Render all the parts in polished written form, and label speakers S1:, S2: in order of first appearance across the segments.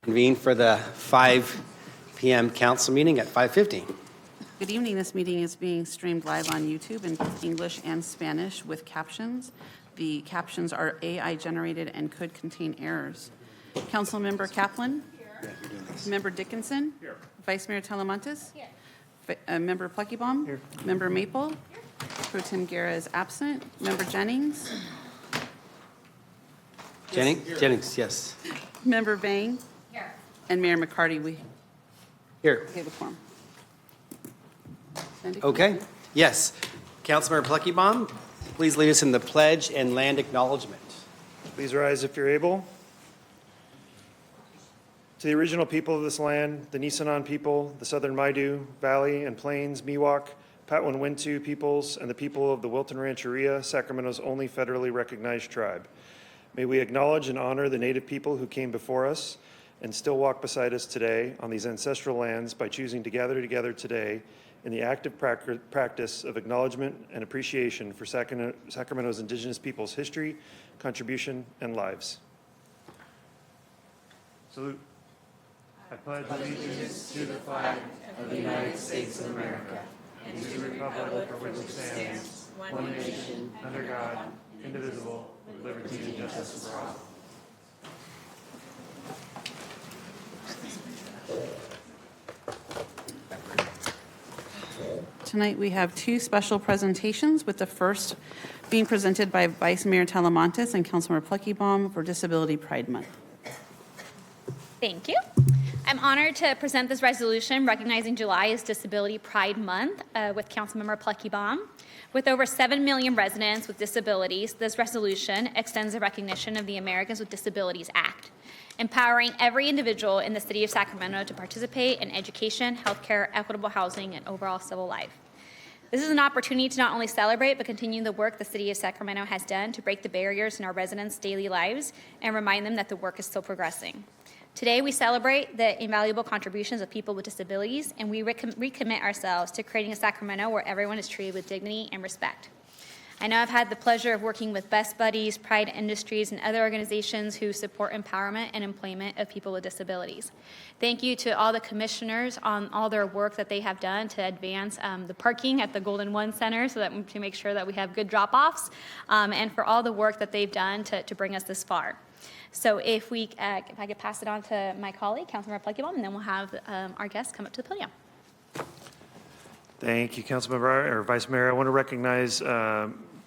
S1: Convene for the 5 p.m. council meeting at 5:50.
S2: Good evening. This meeting is being streamed live on YouTube in both English and Spanish with captions. The captions are AI generated and could contain errors. Councilmember Kaplan? Here. Member Dickinson? Here. Vice Mayor Talamantes? Here. Member Pluckybaum? Here. Member Maple? Here. Pro Tem Guerra is absent. Member Jennings?
S1: Jennings, yes.
S2: Member Bain? Here. And Mayor McCarty, we
S1: Here.
S2: have a quorum.
S1: Okay. Yes. Councilmember Pluckybaum, please lead us in the pledge and land acknowledgement.
S3: Please rise if you're able. To the original people of this land, the Nisenan people, the Southern Maidu, Valley and Plains, Miwok, Patwin-Wintu peoples, and the people of the Wilton Rancheria, Sacramento's only federally recognized tribe. May we acknowledge and honor the Native people who came before us and still walk beside us today on these ancestral lands by choosing to gather together today in the active practice of acknowledgement and appreciation for Sacramento's indigenous people's history, contribution, and lives. Salute. I pledge allegiance to the flag of the United States of America and to the republic for which it stands, one nation, under God, indivisible, with liberty and justice for all.
S2: Tonight we have two special presentations, with the first being presented by Vice Mayor Talamantes and Councilmember Pluckybaum for Disability Pride Month.
S4: Thank you. I'm honored to present this resolution recognizing July as Disability Pride Month with Councilmember Pluckybaum. With over 7 million residents with disabilities, this resolution extends the recognition of the Americans with Disabilities Act, empowering every individual in the city of Sacramento to participate in education, healthcare, equitable housing, and overall civil life. This is an opportunity to not only celebrate, but continue the work the city of Sacramento has done to break the barriers in our residents' daily lives and remind them that the work is still progressing. Today, we celebrate the invaluable contributions of people with disabilities, and we recommit ourselves to creating a Sacramento where everyone is treated with dignity and respect. I know I've had the pleasure of working with Best Buddies, Pride Industries, and other organizations who support empowerment and employment of people with disabilities. Thank you to all the commissioners on all their work that they have done to advance the parking at the Golden One Center to make sure that we have good drop-offs, and for all the work that they've done to bring us this far. So if I could pass it on to my colleague, Councilmember Pluckybaum, and then we'll have our guests come up to the podium.
S3: Thank you, Councilmember or Vice Mayor. I want to recognize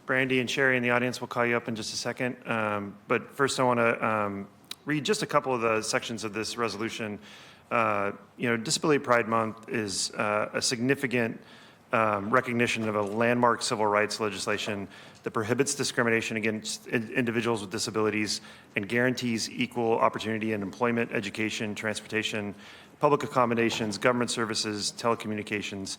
S3: Brandy and Sherry in the audience. We'll call you up in just a second. But first, I want to read just a couple of the sections of this resolution. Disability Pride Month is a significant recognition of a landmark civil rights legislation that prohibits discrimination against individuals with disabilities and guarantees equal opportunity in employment, education, transportation, public accommodations, government services, telecommunications.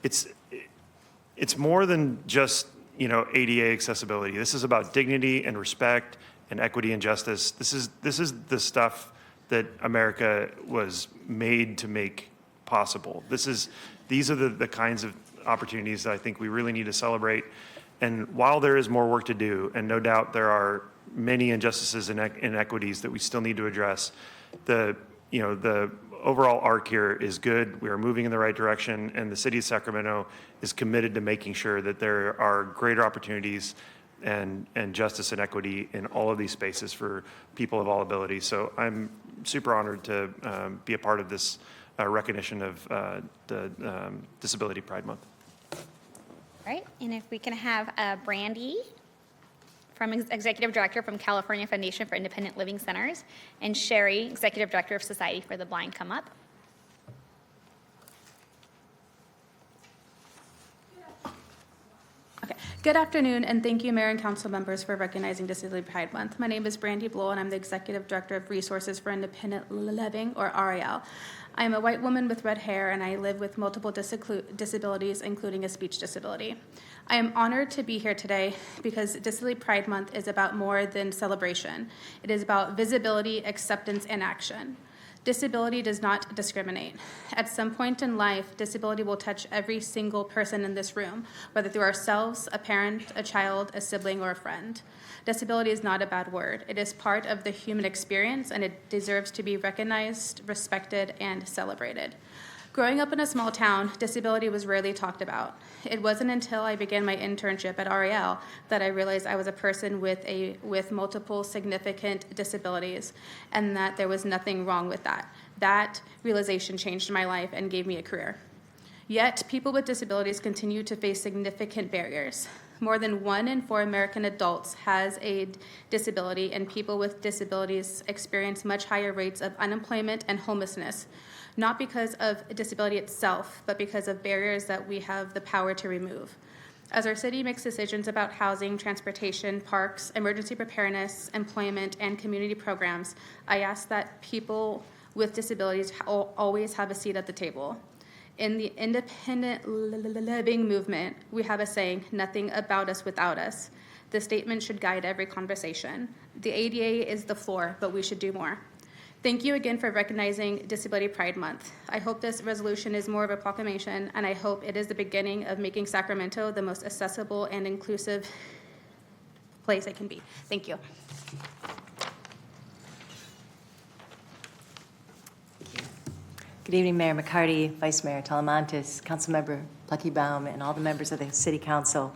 S3: It's more than just ADA accessibility. This is about dignity and respect and equity and justice. This is the stuff that America was made to make possible. These are the kinds of opportunities that I think we really need to celebrate. And while there is more work to do, and no doubt there are many injustices and inequities that we still need to address, the overall arc here is good. We are moving in the right direction, and the city of Sacramento is committed to making sure that there are greater opportunities and justice and equity in all of these spaces for people of all abilities. So I'm super honored to be a part of this recognition of the Disability Pride Month.
S4: All right, and if we can have Brandy from Executive Director from California Foundation for Independent Living Centers, and Sherry, Executive Director of Society for the Blind, come up.
S5: Okay. Good afternoon, and thank you, Mayor and Council members, for recognizing Disability Pride Month. My name is Brandy Blow, and I'm the Executive Director of Resources for Independent Living, or RIL. I am a white woman with red hair, and I live with multiple disabilities, including a speech disability. I am honored to be here today because Disability Pride Month is about more than celebration. It is about visibility, acceptance, and action. Disability does not discriminate. At some point in life, disability will touch every single person in this room, whether through ourselves, a parent, a child, a sibling, or a friend. Disability is not a bad word. It is part of the human experience, and it deserves to be recognized, respected, and celebrated. Growing up in a small town, disability was rarely talked about. It wasn't until I began my internship at REL that I realized I was a person with multiple significant disabilities, and that there was nothing wrong with that. That realization changed my life and gave me a career. Yet, people with disabilities continue to face significant barriers. More than 1 in 4 American adults has a disability, and people with disabilities experience much higher rates of unemployment and homelessness, not because of disability itself, but because of barriers that we have the power to remove. As our city makes decisions about housing, transportation, parks, emergency preparedness, employment, and community programs, I ask that people with disabilities always have a seat at the table. In the independent living movement, we have a saying, "Nothing about us without us." This statement should guide every conversation. The ADA is the floor, but we should do more. Thank you again for recognizing Disability Pride Month. I hope this resolution is more of a proclamation, and I hope it is the beginning of making Sacramento the most accessible and inclusive place it can be. Thank you.
S6: Good evening, Mayor McCarty, Vice Mayor Talamantes, Councilmember Pluckybaum, and all the members of the City Council.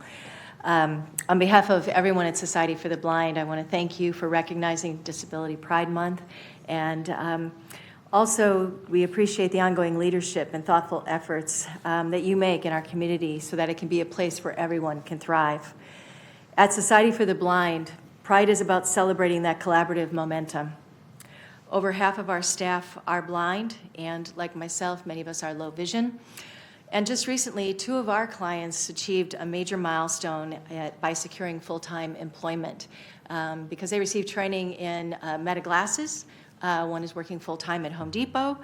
S6: On behalf of everyone at Society for the Blind, I want to thank you for recognizing Disability Pride Month. And also, we appreciate the ongoing leadership and thoughtful efforts that you make in our community so that it can be a place where everyone can thrive. At Society for the Blind, Pride is about celebrating that collaborative momentum. Over half of our staff are blind, and like myself, many of us are low vision. And just recently, 2 of our clients achieved a major milestone by securing full-time employment because they received training in Meta glasses. One is working full-time at Home Depot,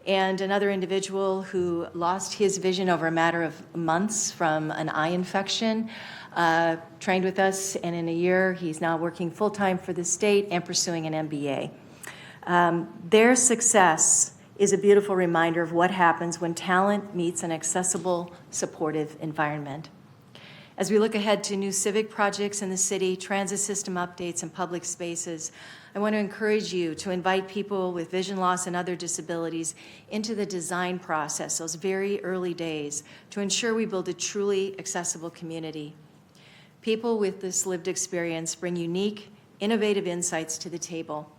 S6: and another individual who lost his vision over a matter of months from an eye infection trained with us, and in a year, he's now working full-time for the state and pursuing an MBA. Their success is a beautiful reminder of what happens when talent meets an accessible, supportive environment. As we look ahead to new civic projects in the city, transit system updates, and public spaces, I want to encourage you to invite people with vision loss and other disabilities into the design process, those very early days, to ensure we build a truly accessible community. People with this lived experience bring unique, innovative insights to the table.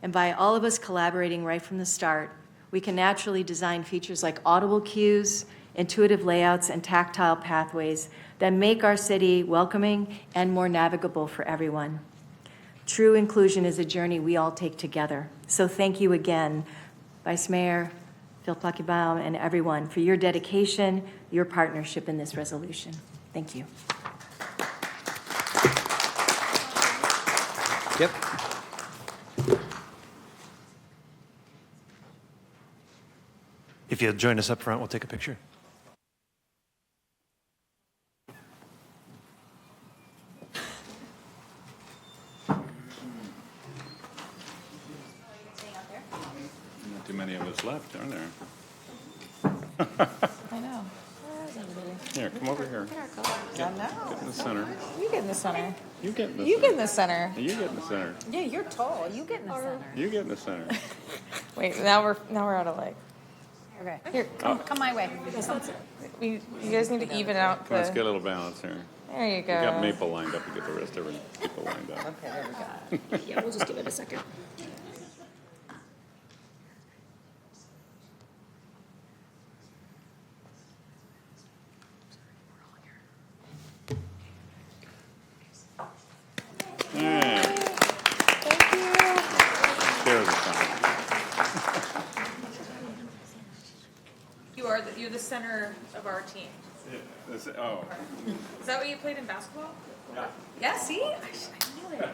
S6: And by all of us collaborating right from the start, we can naturally design features like audible cues, intuitive layouts, and tactile pathways that make our city welcoming and more navigable for everyone. True inclusion is a journey we all take together. So thank you again, Vice Mayor Phil Pluckybaum, and everyone for your dedication, your partnership in this resolution. Thank you.
S1: Yep.
S3: If you'll join us up front, we'll take a picture.
S7: Not too many of us left, are there?
S8: I know. Where is everybody?
S7: Here, come over here.
S8: I know.
S7: Get in the center.
S8: You get in the center.
S7: You get in the
S8: You
S7: center.
S8: get in the center.
S7: You get in the center.
S8: Yeah, you're tall. You get in the center.
S7: You get in the center.
S8: Wait, now we're out of leg. Okay, here, come my way. You guys need to even out
S7: Come on, let's
S8: the.
S7: get a little balance here.
S8: There you
S7: We got
S8: go.
S7: Maple lined up. You get the rest of the people lined up.
S8: Okay, there we go.
S2: Yeah, we'll just give it a second.
S7: Hey,
S8: Thank you.
S7: share the sign.
S8: You're the center of our team.
S7: Oh,
S8: Is that what you played in basketball? Yeah. Yeah. See, I knew it.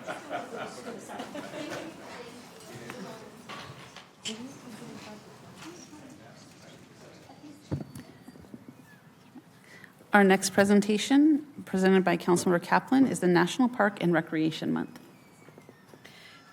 S2: Our next presentation, presented by Councilmember Kaplan, is the National Park and Recreation Month.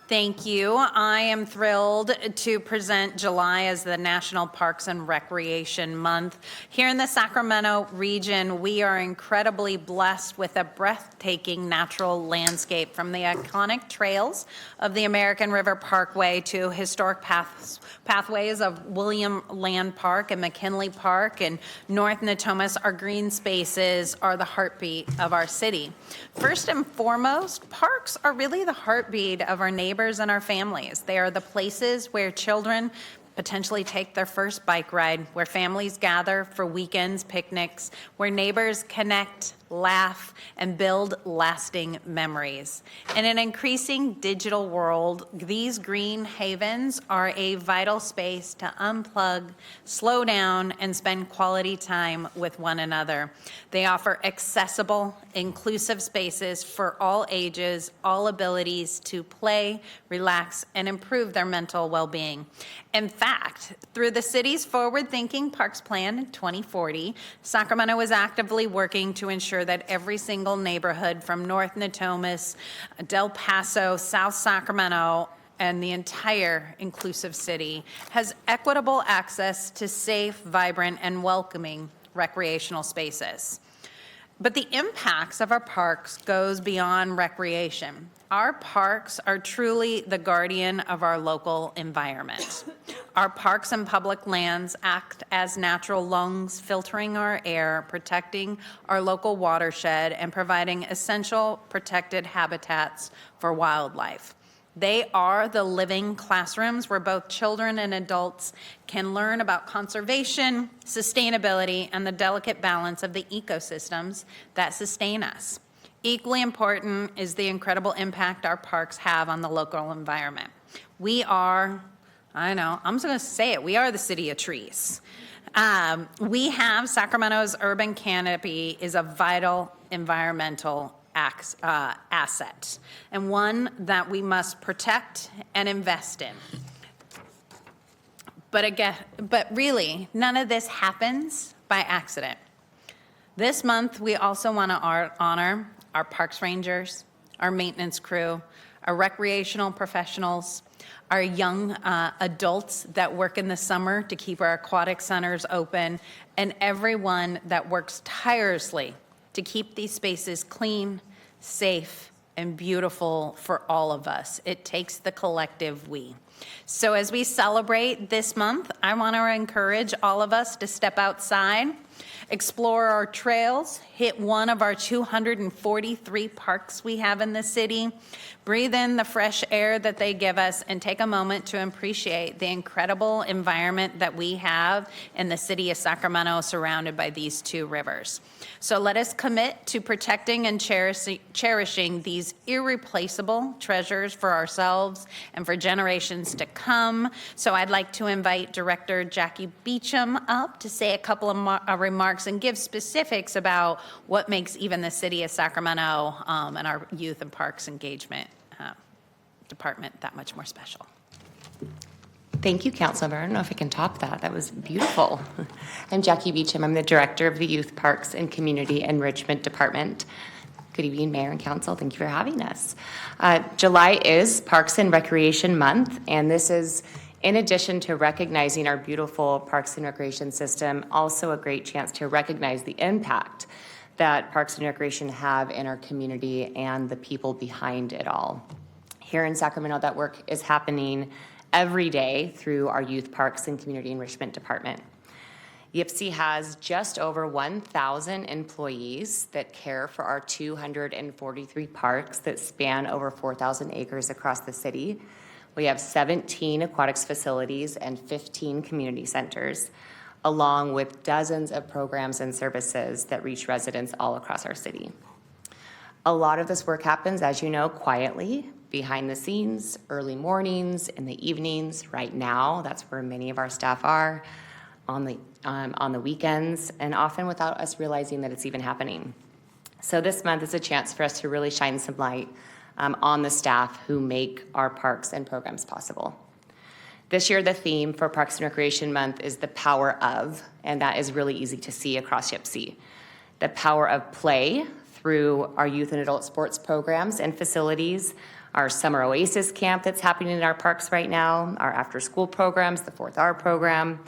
S9: Thank you. I am thrilled to present July as the National Parks and Recreation Month. Here in the Sacramento region, we are incredibly blessed with a breathtaking natural landscape, from the iconic trails of the American River Parkway to historic pathways of William Land Park and McKinley Park and North Natomas. Our green spaces are the heartbeat of our city. First and foremost, parks are really the heartbeat of our neighbors and our families. They are the places where children potentially take their first bike ride, where families gather for weekends, picnics, where neighbors connect, laugh, and build lasting memories. In an increasing digital world, these green havens are a vital space to unplug, slow down, and spend quality time with one another. They offer accessible, inclusive spaces for all ages, all abilities to play, relax, and improve their mental well-being. In fact, through the city's forward-thinking Parks Plan 2040, Sacramento is actively working to ensure that every single neighborhood from North Natomas, Del Paso, South Sacramento, and the entire inclusive city has equitable access to safe, vibrant, and welcoming recreational spaces. But the impacts of our parks goes beyond recreation. Our parks are truly the guardian of our local environment. Our parks and public lands act as natural lungs, filtering our air, protecting our local watershed, and providing essential protected habitats for wildlife. They are the living classrooms where both children and adults can learn about conservation, sustainability, and the delicate balance of the ecosystems that sustain us. Equally important is the incredible impact our parks have on the local environment. We are, I know, I'm just going to say it, we are the city of trees. We have Sacramento's urban canopy is a vital environmental asset, and one that we must protect and invest in. But really, none of this happens by accident. This month, we also want to honor our parks rangers, our maintenance crew, our recreational professionals, our young adults that work in the summer to keep our aquatic centers open, and everyone that works tirelessly to keep these spaces clean, safe, and beautiful for all of us. It takes the collective we. So as we celebrate this month, I want to encourage all of us to step outside, explore our trails, hit one of our 243 parks we have in the city, breathe in the fresh air that they give us, and take a moment to appreciate the incredible environment that we have in the city of Sacramento, surrounded by these two rivers. So let us commit to protecting and cherishing these irreplaceable treasures for ourselves and for generations to come. So I'd like to invite Director Jackie Beecham up to say a couple of remarks and give specifics about what makes even the city of Sacramento and our youth and parks engagement department that much more special.
S10: Thank you, Councilmember. I don't know if I can top that. That was beautiful. I'm Jackie Beecham. I'm the Director of the Youth Parks and Community Enrichment Department. Good evening, Mayor and Council. Thank you for having us. July is Parks and Recreation Month, and this is, in addition to recognizing our beautiful Parks and Recreation system, also a great chance to recognize the impact that Parks and Recreation have in our community and the people behind it all. Here in Sacramento, that work is happening every day through our Youth Parks and Community Enrichment Department. YPC has just over 1,000 employees that care for our 243 parks that span over 4,000 acres across the city. We have 17 aquatics facilities and 15 community centers, along with dozens of programs and services that reach residents all across our city. A lot of this work happens, as you know, quietly, behind the scenes, early mornings, in the evenings. Right now, that's where many of our staff are, on the weekends, and often without us realizing that it's even happening. So this month is a chance for us to really shine some light on the staff who make our parks and programs possible. This year, the theme for Parks and Recreation Month is the power of, and that is really easy to see across YPC. The power of play through our youth and adult sports programs and facilities, our Summer Oasis Camp that's happening in our parks right now, our after-school programs, the 4th Hour program,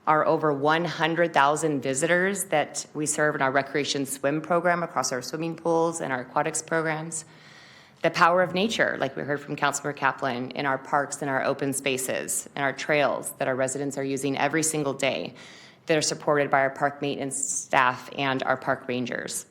S10: our over 100,000 visitors that we serve in our recreation swim program across our swimming pools and our aquatics programs, the power of nature, like we heard from Councilmember Kaplan, in our parks and our open spaces and our trails that our residents are using every single day that are supported by our park maintenance staff and our park rangers.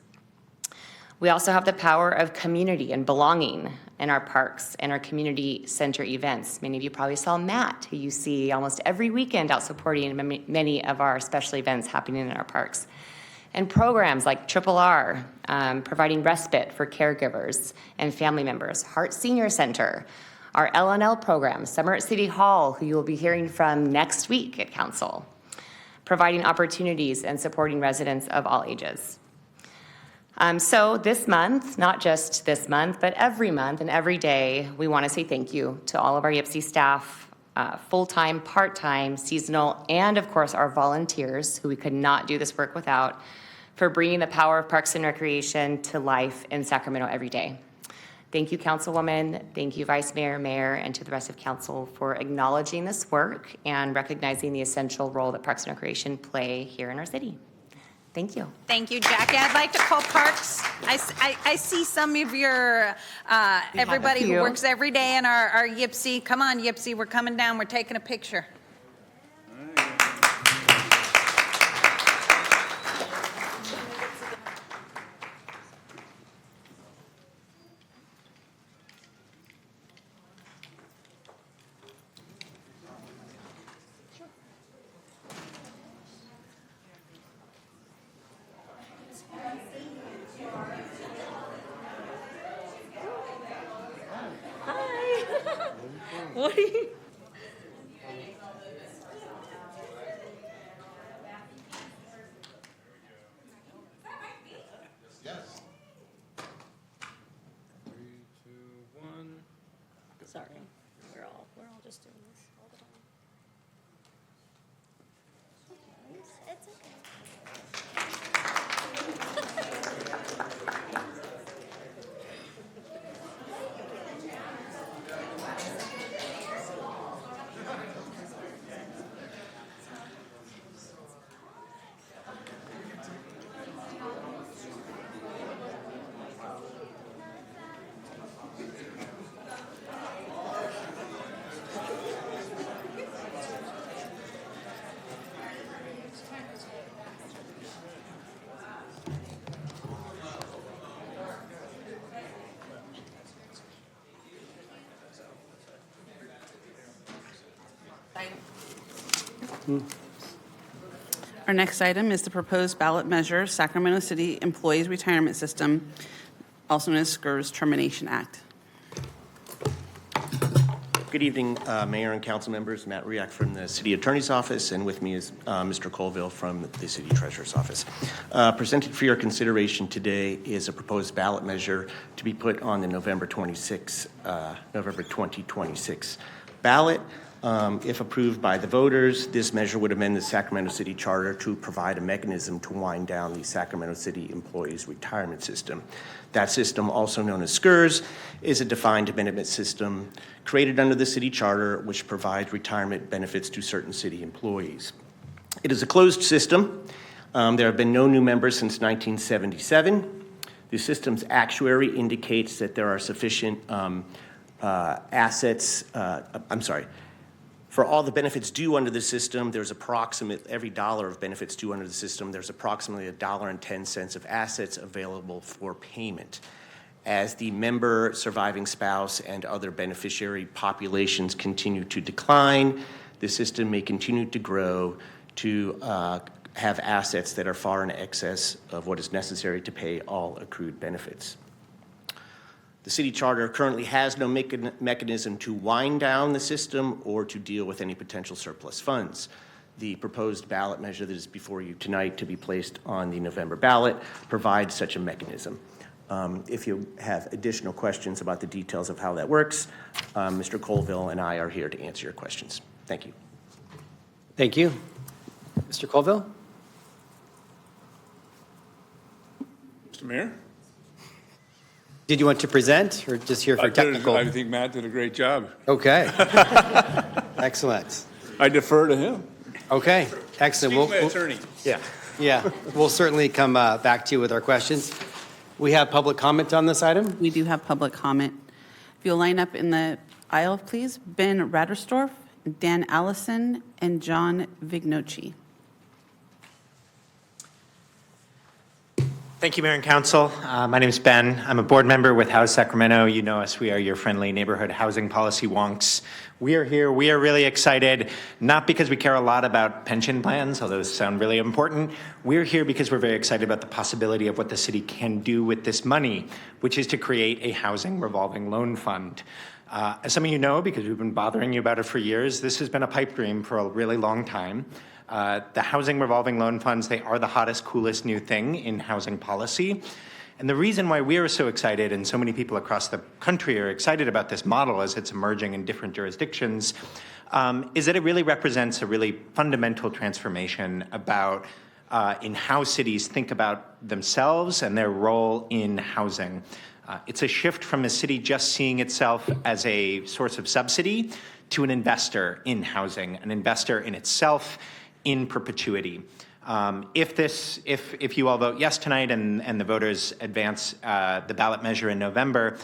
S10: We also have the power of community and belonging in our parks and our community center events. Many of you probably saw Matt, who you see almost every weekend out supporting many of our special events happening in our parks. And programs like Triple R, providing respite for caregivers and family members, Heart Senior Center, our L&L program, Summer at City Hall, who you will be hearing from next week at Council, providing opportunities and supporting residents of all ages. So this month, not just this month, but every month and every day, we want to say thank you to all of our YPC staff, full-time, part-time, seasonal, and of course our volunteers, who we could not do this work without, for bringing the power of Parks and Recreation to life in Sacramento every day. Thank you, Councilwoman. Thank you, Vice Mayor, Mayor, and to the rest of Council for acknowledging this work and recognizing the essential role that Parks and Recreation play here in our city. Thank you.
S9: Thank you, Jackie. I'd like to call Parks. I see some of your, everybody who
S10: few.
S9: works every day in our YPC. Come on, YPC, we're coming down. We're taking a picture. What are you?
S4: Sorry, we're all just doing this all the time. It's okay.
S2: Our next item is the proposed ballot measure, Sacramento City Employees Retirement System, also known as SCRS Termination Act.
S11: Good evening, Mayor and council members. Matt Riak from the City Attorney's Office, and with me is Mr. Colville from the City Treasurer's Office. Presented for your consideration today is a proposed ballot measure to be put on the November 2026 ballot. If approved by the voters, this measure would amend the Sacramento City Charter to provide a mechanism to wind down the Sacramento City Employees Retirement System. That system, also known as SCRS, is a defined benefit system created under the city charter which provides retirement benefits to certain city employees. It is a closed system. There have been no new members since 1977. The system's actuary indicates that there are sufficient assets, for all the benefits due under the system, there's every dollar of benefits due under the system, there's approximately $1.10 of assets available for payment. As the member, surviving spouse, and other beneficiary populations continue to decline, the system may continue to grow to have assets that are far in excess of what is necessary to pay all accrued benefits. The city charter currently has no mechanism to wind down the system or to deal with any potential surplus funds. The proposed ballot measure that is before you tonight to be placed on the November ballot provides such a mechanism. If you have additional questions about the details of how that works, Mr. Colville and I are here to answer your questions. Thank you.
S1: Thank you. Mr. Colville?
S7: Mr. Mayor?
S1: Did you want to present or just here for technical?
S7: I think Matt did a great job.
S1: Okay. Excellent.
S7: I defer to him.
S1: Okay, excellent.
S7: Speak to my attorney.
S1: Yeah, we'll certainly come back to you with our questions. We have public comment on this item.
S2: We do have public comment. If you'll line up in the aisle, please. Ben Ratterstorff, Dan Allison, and John Vignoci.
S12: Thank you, Mayor and Council. My name is Ben. I'm a board member with House Sacramento. You know us. We are your friendly neighborhood housing policy wonks. We are here. We are really excited, not because we care a lot about pension plans, although those sound really important. We're here because we're very excited about the possibility of what the city can do with this money, which is to create a housing revolving loan fund. As some of you know, because we've been bothering you about it for years, this has been a pipe dream for a really long time. The housing revolving loan funds, they are the hottest, coolest new thing in housing policy. And the reason why we are so excited, and so many people across the country are excited about this model as it's emerging in different jurisdictions, is that it really represents a really fundamental transformation about in how cities think about themselves and their role in housing. It's a shift from a city just seeing itself as a source of subsidy to an investor in housing, an investor in itself, in perpetuity. If you all vote yes tonight and the voters advance the ballot measure in November,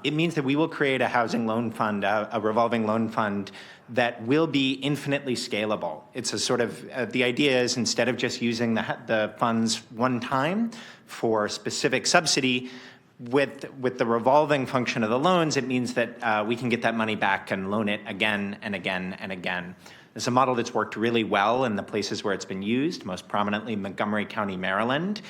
S12: it means that we will create a housing loan fund, a revolving loan fund that will be infinitely scalable. It's a sort of, the idea is instead of just using the funds one time for specific subsidy, with the revolving function of the loans, it means that we can get that money back and loan it again and again and again. It's a model that's worked really well in the places where it's been used, most prominently Montgomery County, Maryland,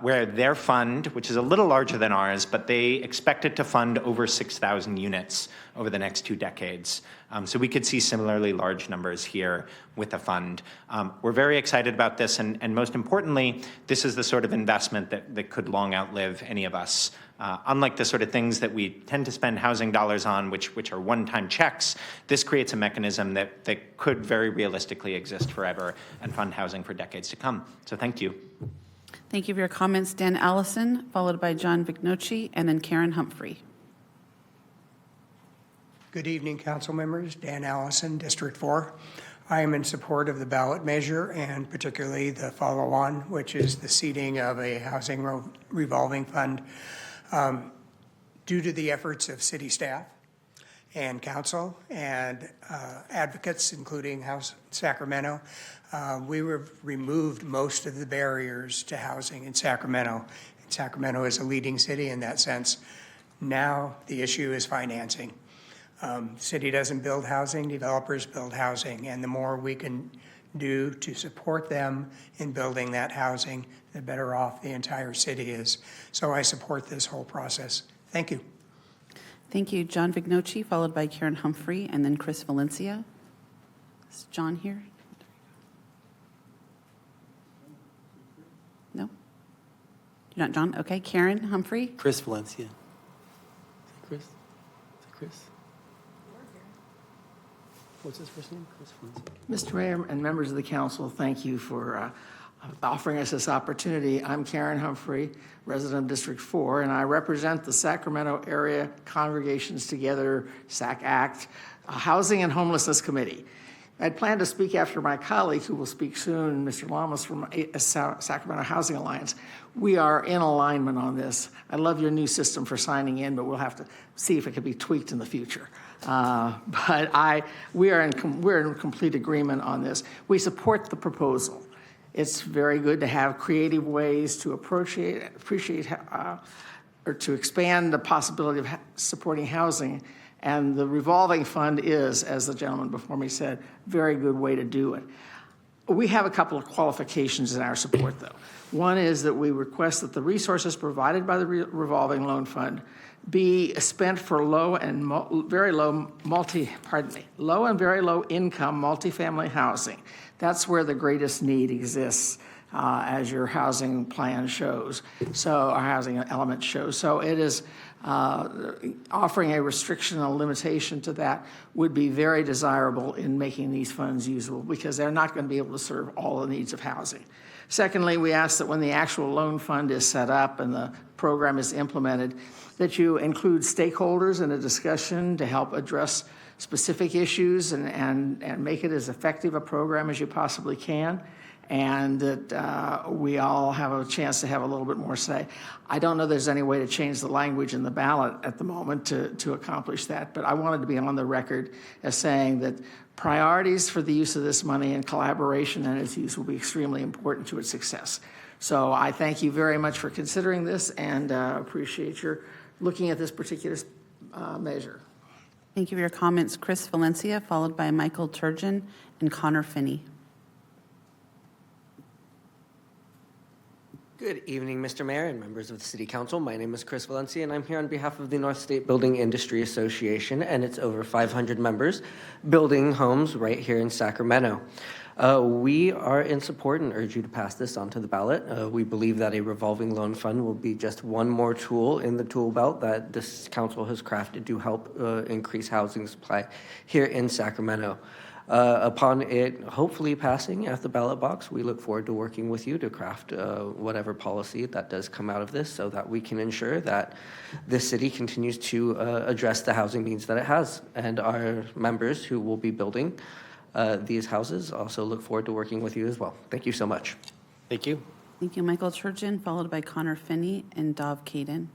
S12: where their fund, which is a little larger than ours, but they expect it to fund over 6,000 units over the next 2 decades. So we could see similarly large numbers here with a fund. We're very excited about this, and most importantly, this is the sort of investment that could long outlive any of us. Unlike the sort of things that we tend to spend housing dollars on, which are one-time checks, this creates a mechanism that could very realistically exist forever and fund housing for decades to come. So thank you.
S2: Thank you for your comments, Dan Allison, followed by John Vignoci, and then Karen Humphrey.
S13: Good evening, council members. Dan Allison, District 4. I am in support of the ballot measure and particularly the follow-on, which is the seeding of a housing revolving fund. Due to the efforts of city staff and council and advocates, including House Sacramento, we removed most of the barriers to housing in Sacramento. And Sacramento is a leading city in that sense. Now the issue is financing. City doesn't build housing, developers build housing, and the more we can do to support them in building that housing, the better off the entire city is. So I support this whole process. Thank you.
S2: Thank you, John Vignoci, followed by Karen Humphrey, and then Chris Valencia. Is John here? No? You're not John? Okay, Karen Humphrey.
S1: Chris Valencia. Is it Chris? Is it Chris? What's his first name? Chris Valencia.
S14: Mr. Mayor and members of the council, thank you for offering us this opportunity. I'm Karen Humphrey, resident of District 4, and I represent the Sacramento Area Congregations Together, SAC-ACT, Housing and Homelessness Committee. I'd planned to speak after my colleague, who will speak soon, Mr. Lamas from Sacramento Housing Alliance. We are in alignment on this. I love your new system for signing in, but we'll have to see if it can be tweaked in the future. We're in complete agreement on this. We support the proposal. It's very good to have creative ways to appreciate or to expand the possibility of supporting housing. And the revolving fund is, as the gentleman before me said, a very good way to do it. We have a couple of qualifications in our support, though. One is that we request that the resources provided by the revolving loan fund be spent for low and very low income multifamily housing. That's where the greatest need exists as your housing plan shows, so our housing element shows. So it is offering a restriction, a limitation to that would be very desirable in making these funds usable, because they're not going to be able to serve all the needs of housing. Secondly, we ask that when the actual loan fund is set up and the program is implemented, that you include stakeholders in a discussion to help address specific issues and make it as effective a program as you possibly can, and that we all have a chance to have a little bit more say. I don't know there's any way to change the language in the ballot at the moment to accomplish that, but I wanted to be on the record as saying that priorities for the use of this money and collaboration and its use will be extremely important to its success. So I thank you very much for considering this and appreciate your looking at this particular measure.
S2: Thank you for your comments. Chris Valencia, followed by Michael Turgeon and Connor Finney.
S15: Good evening, Mr. Mayor and members of the City Council. My name is Chris Valencia, and I'm here on behalf of the North State Building Industry Association and its over 500 members building homes right here in Sacramento. We are in support and urge you to pass this onto the ballot. We believe that a revolving loan fund will be just one more tool in the tool belt that this council has crafted to help increase housing supply here in Sacramento. Upon it hopefully passing at the ballot box, we look forward to working with you to craft whatever policy that does come out of this so that we can ensure that this city continues to address the housing needs that it has. And our members who will be building these houses also look forward to working with you as well. Thank you so much. Thank you.
S2: Thank you, Michael Turgeon, followed by Connor Finney and Dov Caden.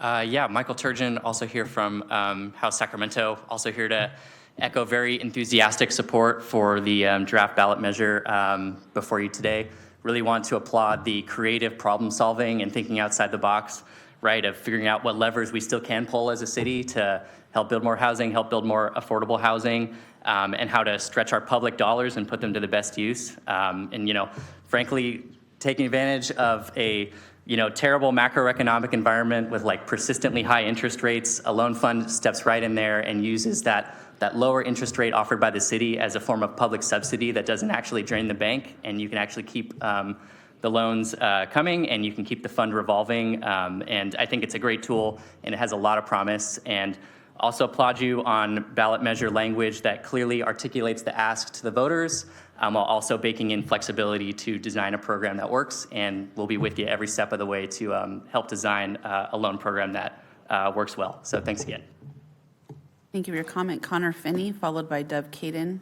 S16: Michael Turgeon, also here from House Sacramento, also here to echo very enthusiastic support for the draft ballot measure before you today. Really want to applaud the creative problem solving and thinking outside the box, right, of figuring out what levers we still can pull as a city to help build more housing, help build more affordable housing, and how to stretch our public dollars and put them to the best use. Frankly, taking advantage of a terrible macroeconomic environment with like persistently high interest rates, a loan fund steps right in there and uses that lower interest rate offered by the city as a form of public subsidy that doesn't actually drain the bank, and you can actually keep the loans coming and you can keep the fund revolving. And I think it's a great tool and it has a lot of promise. And also applaud you on ballot measure language that clearly articulates the ask to the voters, while also baking in flexibility to design a program that works, and we'll be with you every step of the way to help design a loan program that works well. So thanks again.
S2: Thank you for your comment. Connor Finney, followed by Dov Caden.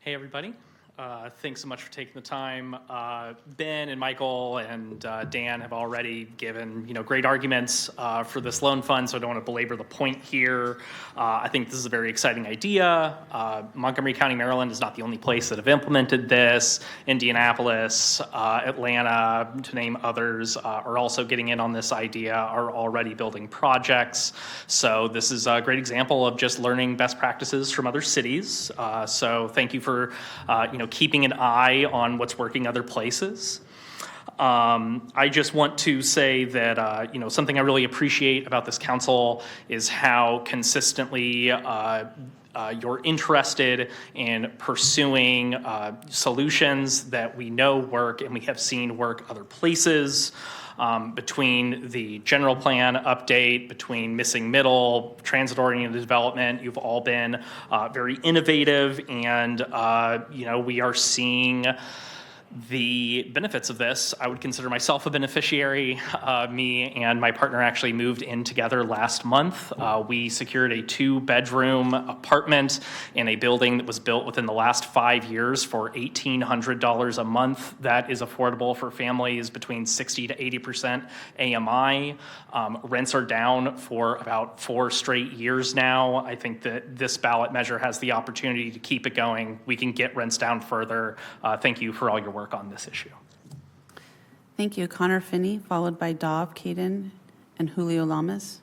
S17: Hey, everybody. Thanks so much for taking the time. Ben and Michael and Dan have already given great arguments for this loan fund, so I don't want to belabor the point here. I think this is a very exciting idea. Montgomery County, Maryland is not the only place that have implemented this. Indianapolis, Atlanta, to name others, are also getting in on this idea, are already building projects. So this is a great example of just learning best practices from other cities. So thank you for keeping an eye on what's working other places. I just want to say that, something I really appreciate about this council is how consistently you're interested in pursuing solutions that we know work and we have seen work other places. Between the general plan update, between missing middle, transit-oriented development, you've all been very innovative, and we are seeing the benefits of this. I would consider myself a beneficiary. Me and my partner actually moved in together last month. We secured a 2-bedroom apartment in a building that was built within the last 5 years for $1,800 a month. That is affordable for families between 60 to 80% AMI. Rents are down for about 4 straight years now. I think that this ballot measure has the opportunity to keep it going. We can get rents down further. Thank you for all your work on this issue.
S2: Thank you. Connor Finney, followed by Dov Caden and Julio Lamas.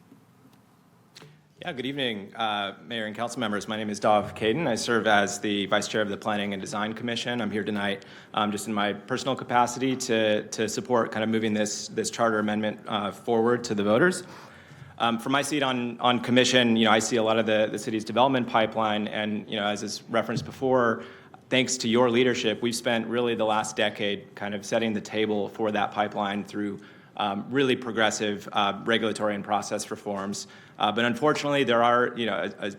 S18: Yeah, good evening, Mayor and council members. My name is Dov Caden. I serve as the Vice Chair of the Planning and Design Commission. I'm here tonight just in my personal capacity to support kind of moving this charter amendment forward to the voters. From my seat on commission, I see a lot of the city's development pipeline, and, as is referenced before, thanks to your leadership, we've spent really the last decade kind of setting the table for that pipeline through really progressive regulatory and process reforms. But unfortunately, there are,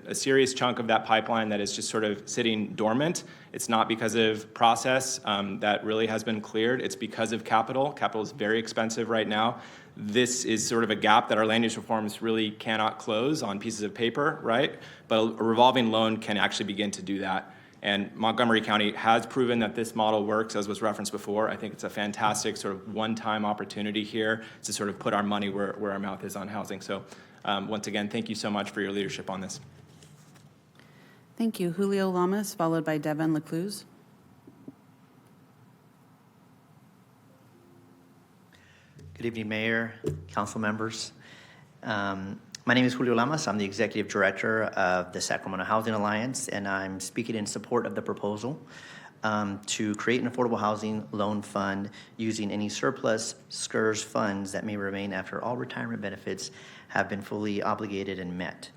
S18: a serious chunk of that pipeline that is just sort of sitting dormant. It's not because of process that really has been cleared. It's because of capital. Capital is very expensive right now. This is sort of a gap that our land use reforms really cannot close on pieces of paper, right? But a revolving loan can actually begin to do that. And Montgomery County has proven that this model works, as was referenced before. I think it's a fantastic sort of one-time opportunity here to sort of put our money where our mouth is on housing. So once again, thank you so much for your leadership on this.
S2: Thank you. Julio Lamas, followed by Devin Lecluse.
S19: Good evening, Mayor, council members. My name is Julio Lamas. I'm the Executive Director of the Sacramento Housing Alliance, and I'm speaking in support of the proposal to create an affordable housing loan fund using any surplus SCRS funds that may remain after all retirement benefits have been fully obligated and met.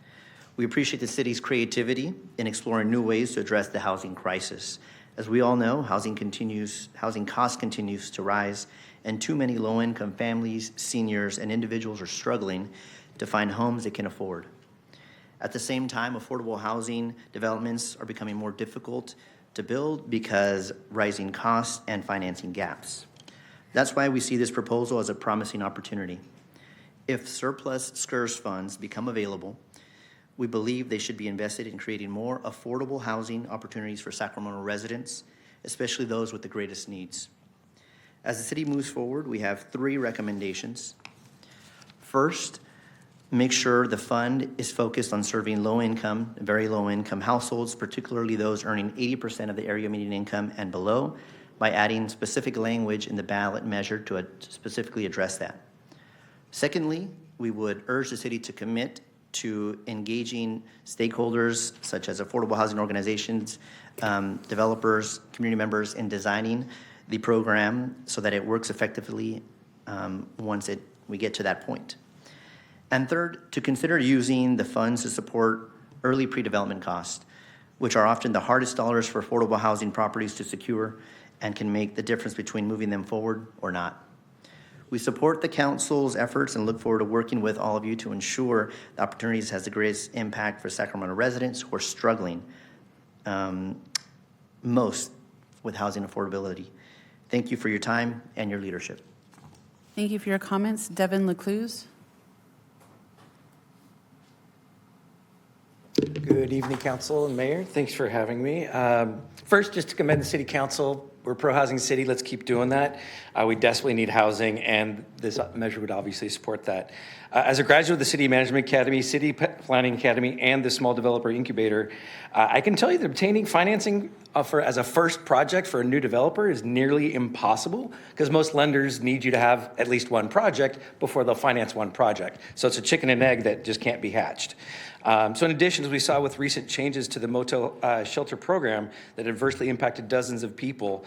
S19: We appreciate the city's creativity in exploring new ways to address the housing crisis. As we all know, housing cost continues to rise, and too many low-income families, seniors, and individuals are struggling to find homes they can afford. At the same time, affordable housing developments are becoming more difficult to build because rising costs and financing gaps. That's why we see this proposal as a promising opportunity. If surplus SCRS funds become available, we believe they should be invested in creating more affordable housing opportunities for Sacramento residents, especially those with the greatest needs. As the city moves forward, we have 3 recommendations. First, make sure the fund is focused on serving low-income, very low-income households, particularly those earning 80% of the area median income and below, by adding specific language in the ballot measure to specifically address that. Secondly, we would urge the city to commit to engaging stakeholders such as affordable housing organizations, developers, community members in designing the program so that it works effectively once we get to that point. And third, to consider using the funds to support early pre-development costs, which are often the hardest dollars for affordable housing properties to secure and can make the difference between moving them forward or not. We support the council's efforts and look forward to working with all of you to ensure the opportunities has the greatest impact for Sacramento residents who are struggling most with housing affordability. Thank you for your time and your leadership.
S2: Thank you for your comments. Devin Lecluse.
S20: Good evening, Council and Mayor. Thanks for having me. First, just to commend the City Council. We're a pro-housing city. Let's keep doing that. We desperately need housing, and this measure would obviously support that. As a graduate of the City Management Academy, City Planning Academy, and the Small Developer Incubator, I can tell you that obtaining financing as a first project for a new developer is nearly impossible because most lenders need you to have at least one project before they'll finance one project. So it's a chicken and egg that just can't be hatched. So in addition, as we saw with recent changes to the motel shelter program that adversely impacted dozens of people,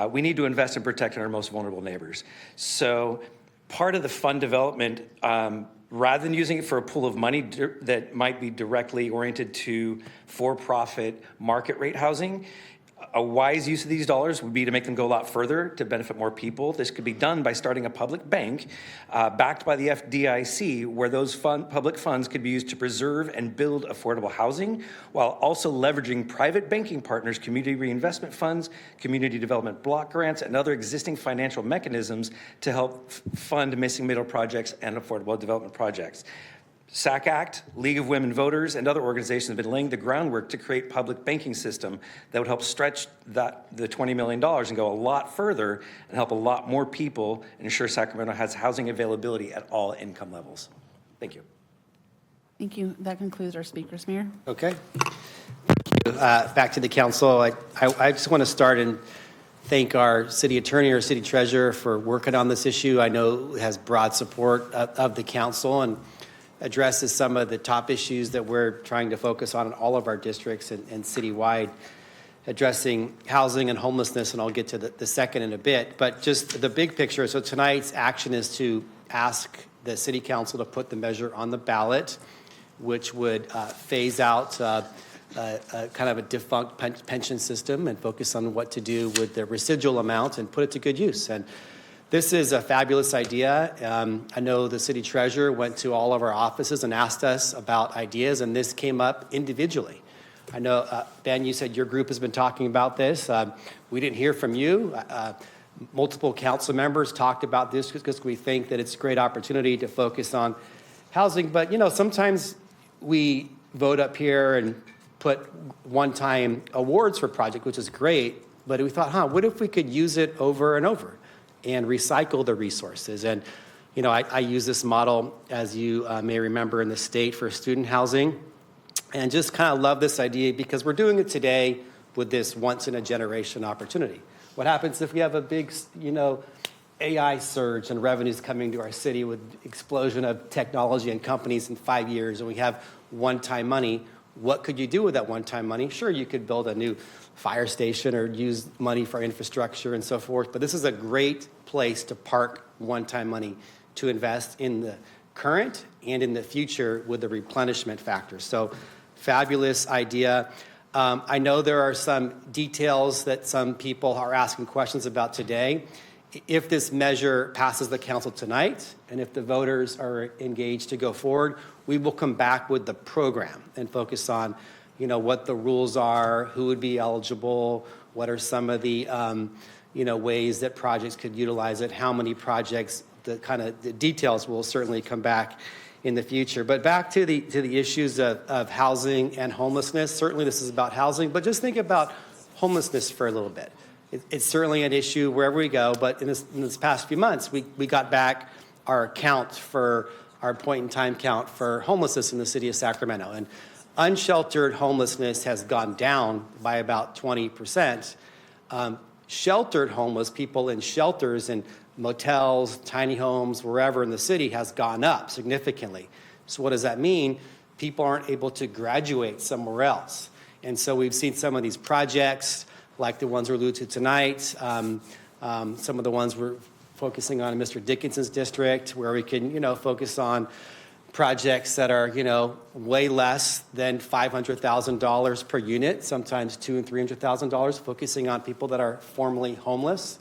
S20: we need to invest in protecting our most vulnerable neighbors. So part of the fund development, rather than using it for a pool of money that might be directly oriented to for-profit market rate housing, a wise use of these dollars would be to make them go a lot further to benefit more people. This could be done by starting a public bank backed by the FDIC, where those public funds could be used to preserve and build affordable housing, while also leveraging private banking partners, community reinvestment funds, community development block grants, and other existing financial mechanisms to help fund missing middle projects and affordable development projects. SAC Act, League of Women Voters, and other organizations have been laying the groundwork to create public banking system that would help stretch the $20 million and go a lot further and help a lot more people and ensure Sacramento has housing availability at all income levels. Thank you.
S2: Thank you. That concludes our speakers, Mayor.
S1: Okay. Thank you. Back to the council. I just want to start and thank our city attorney or city treasurer for working on this issue. I know it has broad support of the council and addresses some of the top issues that we're trying to focus on in all of our districts and citywide, addressing housing and homelessness, and I'll get to the second in a bit. But just the big picture, so tonight's action is to ask the city council to put the measure on the ballot, which would phase out kind of a defunct pension system and focus on what to do with the residual amount and put it to good use. And this is a fabulous idea. I know the city treasurer went to all of our offices and asked us about ideas, and this came up individually. I know, Ben, you said your group has been talking about this. We didn't hear from you. Multiple council members talked about this because we think that it's a great opportunity to focus on housing. But, sometimes we vote up here and put one-time awards for projects, which is great. But we thought, what if we could use it over and over and recycle the resources? And, I use this model, as you may remember, in the state for student housing. And just kind of love this idea because we're doing it today with this once-in-a-generation opportunity. What happens if we have a big, AI surge and revenues coming to our city with explosion of technology and companies in 5 years, and we have one-time money? What could you do with that one-time money? Sure, you could build a new fire station or use money for infrastructure and so forth, but this is a great place to park one-time money to invest in the current and in the future with the replenishment factor. So, fabulous idea. I know there are some details that some people are asking questions about today. If this measure passes the council tonight, and if the voters are engaged to go forward, we will come back with the program and focus on, what the rules are, who would be eligible, what are some of the, ways that projects could utilize it, how many projects, the details will certainly come back in the future. But back to the issues of housing and homelessness. Certainly this is about housing, but just think about homelessness for a little bit. It's certainly an issue wherever we go, but in this past few months, we got back our point-in-time count for homelessness in the city of Sacramento. And unsheltered homelessness has gone down by about 20%. Sheltered homeless, people in shelters and motels, tiny homes, wherever in the city, has gone up significantly. So what does that mean? People aren't able to graduate somewhere else. And so we've seen some of these projects, like the ones we're alluding to tonight, some of the ones we're focusing on in Mr. Dickinson's district, where we can, focus on projects that are, way less than $500,000 per unit, sometimes $200,000 and $300,000, focusing on people that are formerly homeless,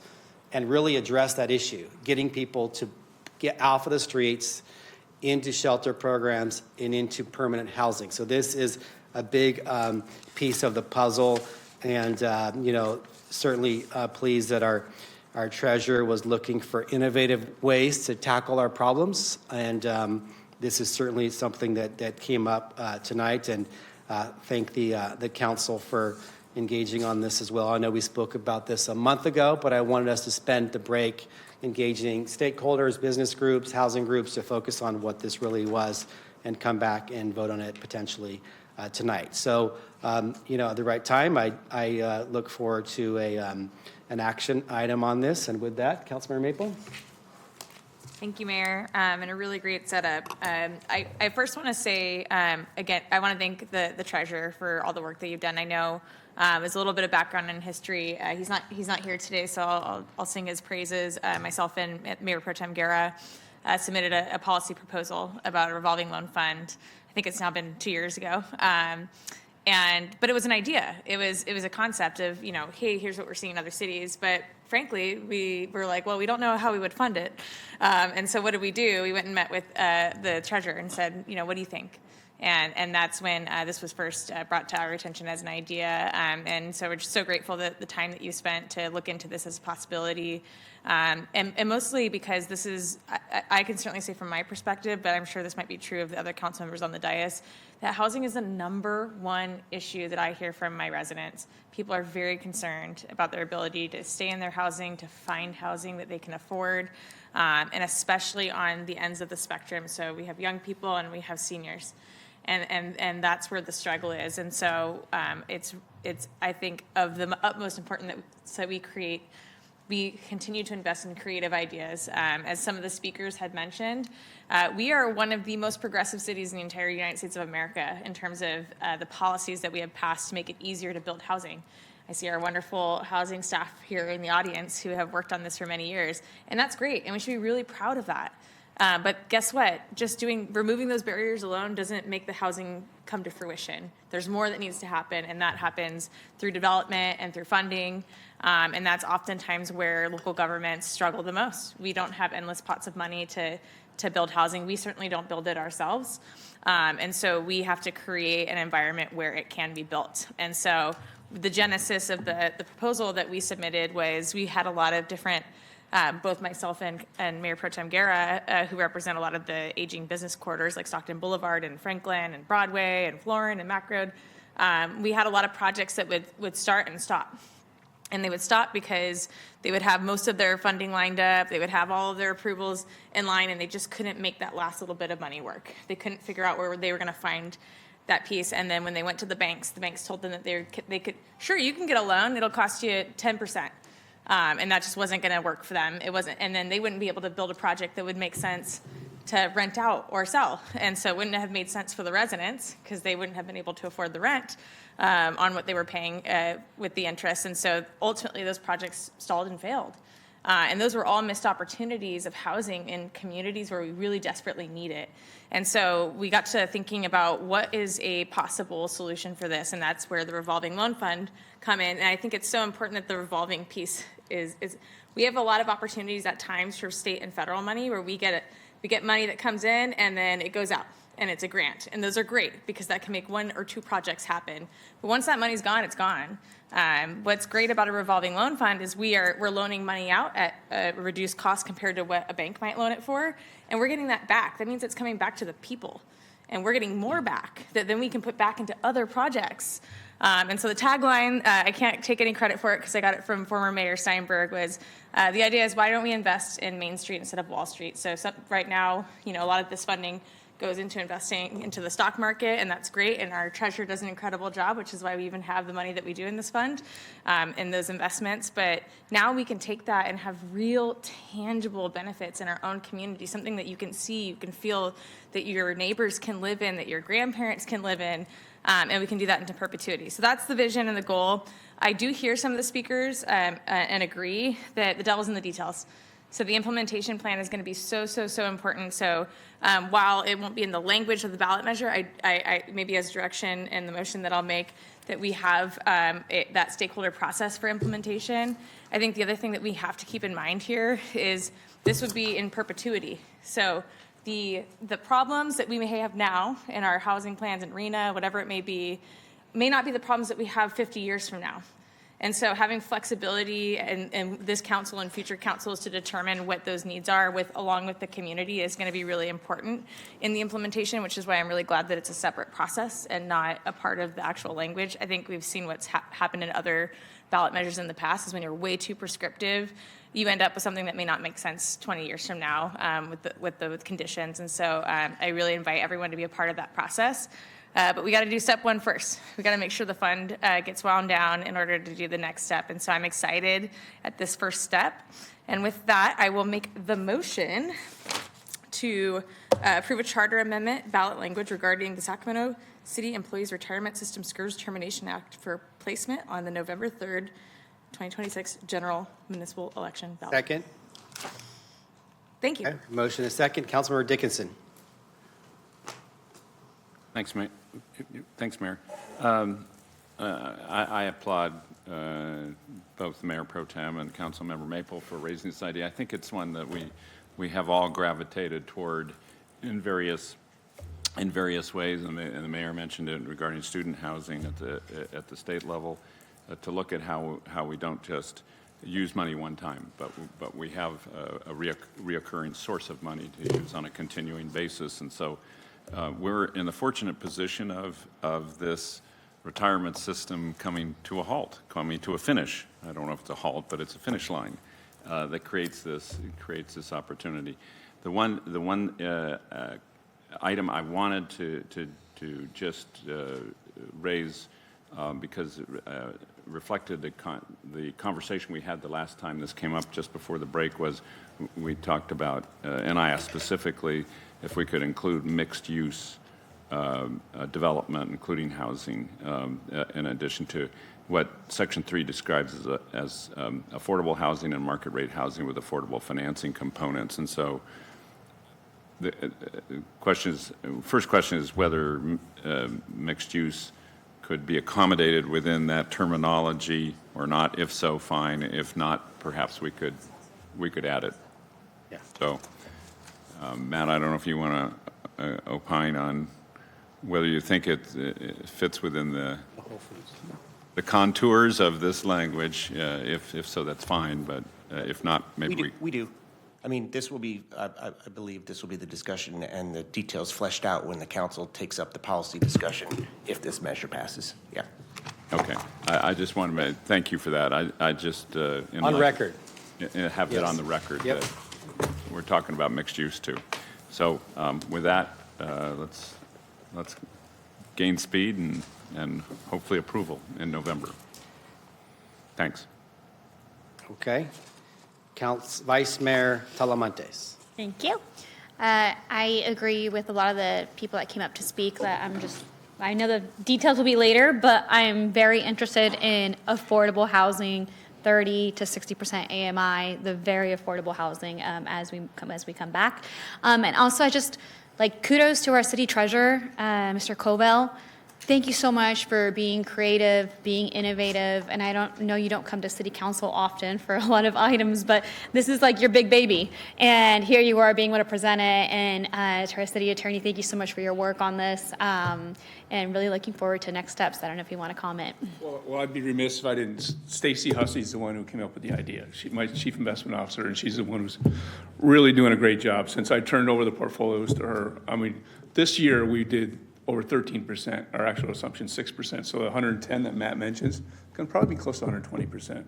S1: and really address that issue, getting people to get off of the streets, into shelter programs, and into permanent housing. So this is a big piece of the puzzle, and certainly pleased that our treasurer was looking for innovative ways to tackle our problems, and this is certainly something that came up tonight, and thank the council for engaging on this as well. I know we spoke about this a month ago, but I wanted us to spend the break engaging stakeholders, business groups, housing groups to focus on what this really was and come back and vote on it potentially tonight. So, at the right time, I look forward to an action item on this. And with that, Councilmember Maple.
S8: Thank you, Mayor, and a really great setup. I first want to say, again, I want to thank the treasurer for all the work that you've done. I know as a little bit of background and history, he's not here today, so I'll sing his praises. Myself and Mayor Pro Tem Guerra submitted a policy proposal about a revolving loan fund. I think it's now been 2 years ago. But it was an idea. It was a concept of, hey, here's what we're seeing in other cities. But frankly, we were like, well, we don't know how we would fund it. And so what did we do? We went and met with the treasurer and said, what do you think? And that's when this was first brought to our attention as an idea. And so we're just so grateful that the time that you spent to look into this as a possibility. And mostly because this is, I can certainly say from my perspective, but I'm sure this might be true of the other council members on the dais, that housing is the #1 issue that I hear from my residents. People are very concerned about their ability to stay in their housing, to find housing that they can afford, and especially on the ends of the spectrum. So we have young people and we have seniors. And that's where the struggle is. And so it's I think of the utmost important that we continue to invest in creative ideas. As some of the speakers had mentioned, we are one of the most progressive cities in the entire United States of America in terms of the policies that we have passed to make it easier to build housing. I see our wonderful housing staff here in the audience who have worked on this for many years, and that's great, and we should be really proud of that. But guess what? Just removing those barriers alone doesn't make the housing come to fruition. There's more that needs to happen, and that happens through development and through funding. And that's oftentimes where local governments struggle the most. We don't have endless pots of money to build housing. We certainly don't build it ourselves. And so we have to create an environment where it can be built. And so the genesis of the proposal that we submitted was we had a lot of different, both myself and Mayor Pro Tem Guerra, who represent a lot of the aging business corridors like Stockton Boulevard and Franklin and Broadway and Florin and Mack Road. We had a lot of projects that would start and stop. And they would stop because they would have most of their funding lined up, they would have all of their approvals in line, and they just couldn't make that last little bit of money work. They couldn't figure out where they were going to find that piece. And then when they went to the banks told them that they could, sure, you can get a loan, it'll cost you 10%. And that just wasn't going to work for them. It wasn't, and then they wouldn't be able to build a project that would make sense to rent out or sell. And so it wouldn't have made sense for the residents because they wouldn't have been able to afford the rent on what they were paying with the interest. And so ultimately those projects stalled and failed. And those were all missed opportunities of housing in communities where we really desperately need it. And so we got to thinking about what is a possible solution for this, and that's where the revolving loan fund come in. And I think it's so important that the revolving piece is we have a lot of opportunities at times for state and federal money where we get money that comes in and then it goes out and it's a grant. And those are great because that can make 1 or 2 projects happen. But once that money's gone, it's gone. What's great about a revolving loan fund is we're loaning money out at a reduced cost compared to what a bank might loan it for, and we're getting that back. That means it's coming back to the people, and we're getting more back that then we can put back into other projects. And so the tagline, I can't take any credit for it because I got it from former Mayor Steinberg, was the idea is why don't we invest in Main Street instead of Wall Street? So right now, a lot of this funding goes into investing into the stock market, and that's great. And our treasurer does an incredible job, which is why we even have the money that we do in this fund, in those investments. But now we can take that and have real tangible benefits in our own community, something that you can see, you can feel, that your neighbors can live in, that your grandparents can live in, and we can do that into perpetuity. So that's the vision and the goal. I do hear some of the speakers and agree that the devil's in the details. So the implementation plan is going to be so important. So while it won't be in the language of the ballot measure, I maybe as direction in the motion that I'll make that we have that stakeholder process for implementation. I think the other thing that we have to keep in mind here is this would be in perpetuity. So the problems that we may have now in our housing plans in RENA, whatever it may not be the problems that we have 50 years from now. And so having flexibility and this council and future councils to determine what those needs are along with the community is going to be really important in the implementation, which is why I'm really glad that it's a separate process and not a part of the actual language. I think we've seen what's happened in other ballot measures in the past is when you're way too prescriptive, you end up with something that may not make sense 20 years from now with the conditions. And so I really invite everyone to be a part of that process. But we got to do step 1 first. We got to make sure the fund gets wound down in order to do the next step. And so I'm excited at this first step. And with that, I will make the motion to approve a charter amendment ballot language regarding the Sacramento City Employees Retirement System SCRS Termination Act for placement on the November 3rd, 2026 general municipal election ballot.
S1: Second.
S8: Thank you.
S1: Okay. Motion is second. Councilmember Dickinson.
S7: Thanks, Mayor. I applaud both Mayor Pro Tem and Councilmember Maple for raising this idea. I think it's one that we have all gravitated toward in various ways, and the mayor mentioned it regarding student housing at the state level, to look at how we don't just use money one time, but we have a reoccurring source of money to use on a continuing basis. And so we're in the fortunate position of this retirement system coming to a halt, coming to a finish. I don't know if it's a halt, but it's a finish line that creates this opportunity. The one item I wanted to just raise because it reflected the conversation we had the last time this came up just before the break was we talked about, and I asked specifically if we could include mixed use development, including housing, in addition to what Section 3 describes as affordable housing and market rate housing with affordable financing components. And so the first question is whether mixed use could be accommodated within that terminology or not. If so, fine. If not, perhaps we could add it.
S11: Yeah.
S7: So, Matt, I don't know if you want to opine on whether you think it fits within the contours of this language. If so, that's fine. But if not, maybe
S11: we do. I mean, this will be, I believe this will be the discussion and the details fleshed out when the council takes up the policy discussion if this measure passes. Yeah.
S7: Okay. I just want to thank you for that. I just
S1: On record.
S7: Have it on the record that we're talking about mixed use too. So with that, let's gain speed and hopefully approval in Thanks.
S1: Okay. Vice Mayor Talamantes.
S4: Thank you. I agree with a lot of the people that came up to speak. That I know the details will be later, but I'm very interested in affordable housing, 30 to 60% AMI, the very affordable housing as we come back. And also, I just kudos to our city treasurer, Mr. Cobell. Thank you so much for being creative, being innovative, and I don't know you don't come to city council often for a lot of items, but this is like your big baby, and here you are being able to present it, and to our city attorney, thank you so much for your work on this, and really looking forward to next steps. I don't know if you want to comment.
S21: Well, I'd be remiss if I didn't. Stacy Hussey's the one who came up with the idea. She's my chief investment officer, and she's the one who's really doing a great job since I turned over the portfolios to her. I mean, this year we did over 13%, our actual assumption 6%. So the 110 that Matt mentions can probably be close to 120%.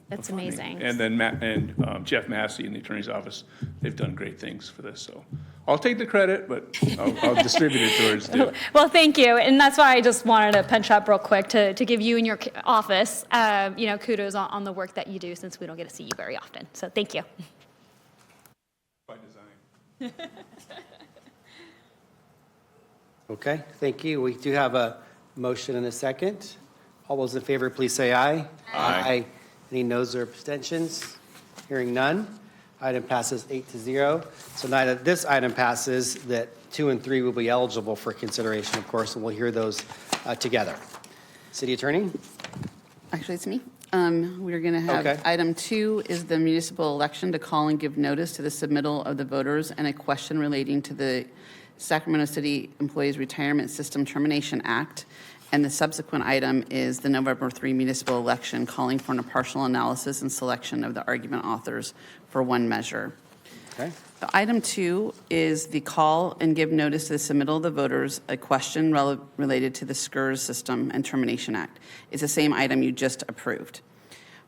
S4: That's amazing.
S21: And then Matt and Jeff Massey in the attorney's office, they've done great things for this. So I'll take the credit, but I'll distribute it towards you.
S4: Well, thank you, and that's why I just wanted to punch up real quick to give you and your office, kudos on the work that you do, since we don't get to see you very often. So thank you.
S21: By design.
S1: Okay, thank you. We do have a motion and a second. All those in favor, please say aye. Aye. Any noes or abstentions? Hearing none. Item passes 8-0. So now that this item passes, that 2 and 3 will be eligible for consideration, of course, and we'll hear those together. City Attorney?
S2: Actually, it's me. We're going to have item 2 is the municipal election to call and give notice to the submittal of the voters and a question relating to the Sacramento City Employees Retirement System Termination Act. And the subsequent item is the November 3 municipal election calling for an impartial analysis and selection of the argument authors for one measure.
S1: Okay.
S2: So item 2 is the call and give notice to the submittal of the voters a question related to the SCRS System and Termination Act. It's the same item you just approved.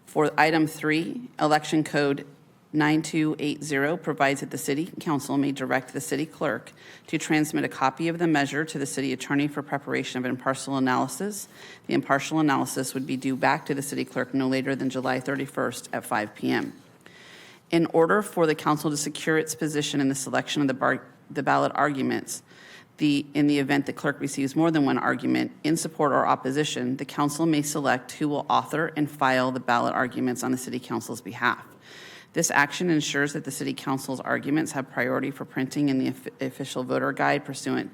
S2: For item 3, election code 9280 provides that the city council may direct the city clerk to transmit a copy of the measure to the city attorney for preparation of an impartial analysis. The impartial analysis would be due back to the city clerk no later than July 31st at 5 p.m. In order for the council to secure its position in the selection of the ballot arguments, in the event the clerk receives more than one argument in support or opposition, the council may select who will author and file the ballot arguments on the city council's behalf. This action ensures that the City Council's arguments have priority for printing in the official voter guide pursuant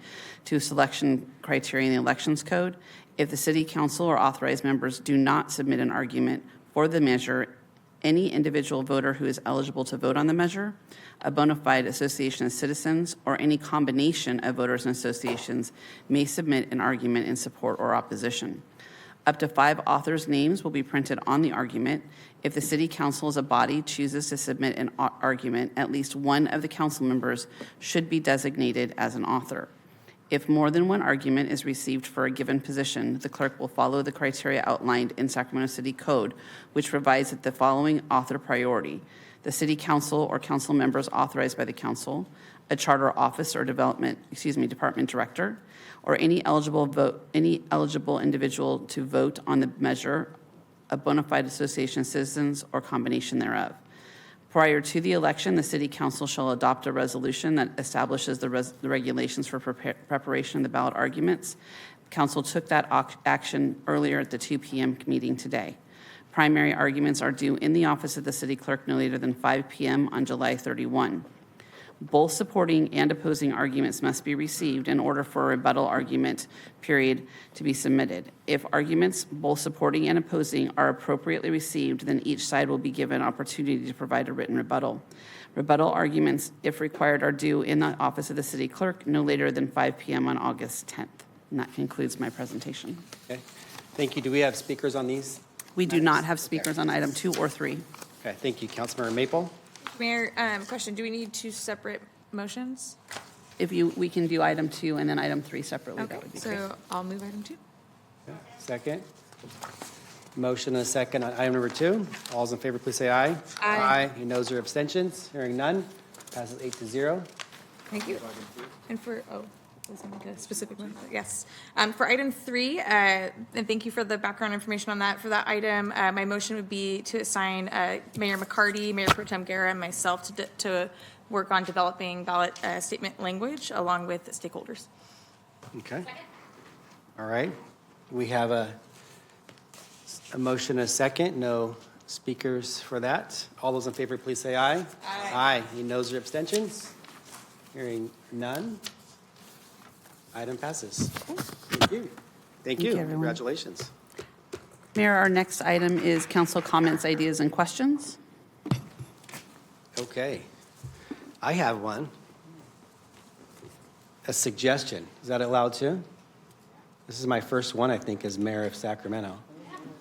S2: to selection criteria in the Elections Code. If the City Council or authorized members do not submit an argument for the measure, any individual voter who is eligible to vote on the measure, a bona fide association of citizens, or any combination of voters and associations may submit an argument in support or opposition. Up to 5 authors' names will be printed on the argument. If the City Council as a body chooses to submit an argument, at least one of the council members should be designated as an author. If more than one argument is received for a given position, the clerk will follow the criteria outlined in Sacramento City Code, which provides that the following author priority: the City Council or council members authorized by the council, a charter office or department director, or any eligible individual to vote on the measure, a bona fide association of citizens, or combination thereof. Prior to the election, the City Council shall adopt a resolution that establishes the regulations for preparation of the ballot arguments. Council took that action earlier at the 2 p.m. meeting today. Primary arguments are due in the office of the City Clerk no later than 5 p.m. on July 31. Both supporting and opposing arguments must be received in order for a rebuttal argument period to be submitted. If arguments, both supporting and opposing, are appropriately received, then each side will be given opportunity to provide a written rebuttal. Rebuttal arguments, if required, are due in the office of the city clerk no later than 5 p.m. on August 10th. And that concludes my presentation.
S1: Okay, thank you. Do we have speakers on these?
S2: We do not have speakers on item 2 or 3.
S1: Okay, thank you. Councilmember Maple?
S8: Mayor, question, do we need 2 separate motions?
S2: If we can do item 2 and then item 3 separately,
S8: Okay,
S2: that would be great.
S8: so I'll move item 2.
S1: Okay, second. Motion and a second on item number 2. All those in favor, please say aye.
S8: Aye.
S1: Any noes or abstentions? Hearing none. Passes 8-0.
S8: Thank you. And for, was there like a specific one? Yes. For item 3, and thank you for the background information on that. For that item, my motion would be to assign Mayor McCarty, Mayor Pro Tem Guerra, and myself to work on developing ballot statement language along with stakeholders.
S1: Okay. All right. We have a motion and a second. No speakers for that. All those in favor, please say aye. Aye. Aye. Any noes or abstentions? Hearing none. Item passes. Thank you. Thank you.
S2: everyone.
S1: Congratulations.
S2: Mayor, our next item is council comments, ideas, and questions.
S1: Okay. I have one. A suggestion. Is that allowed too? This is my first one, I think, as mayor of Sacramento.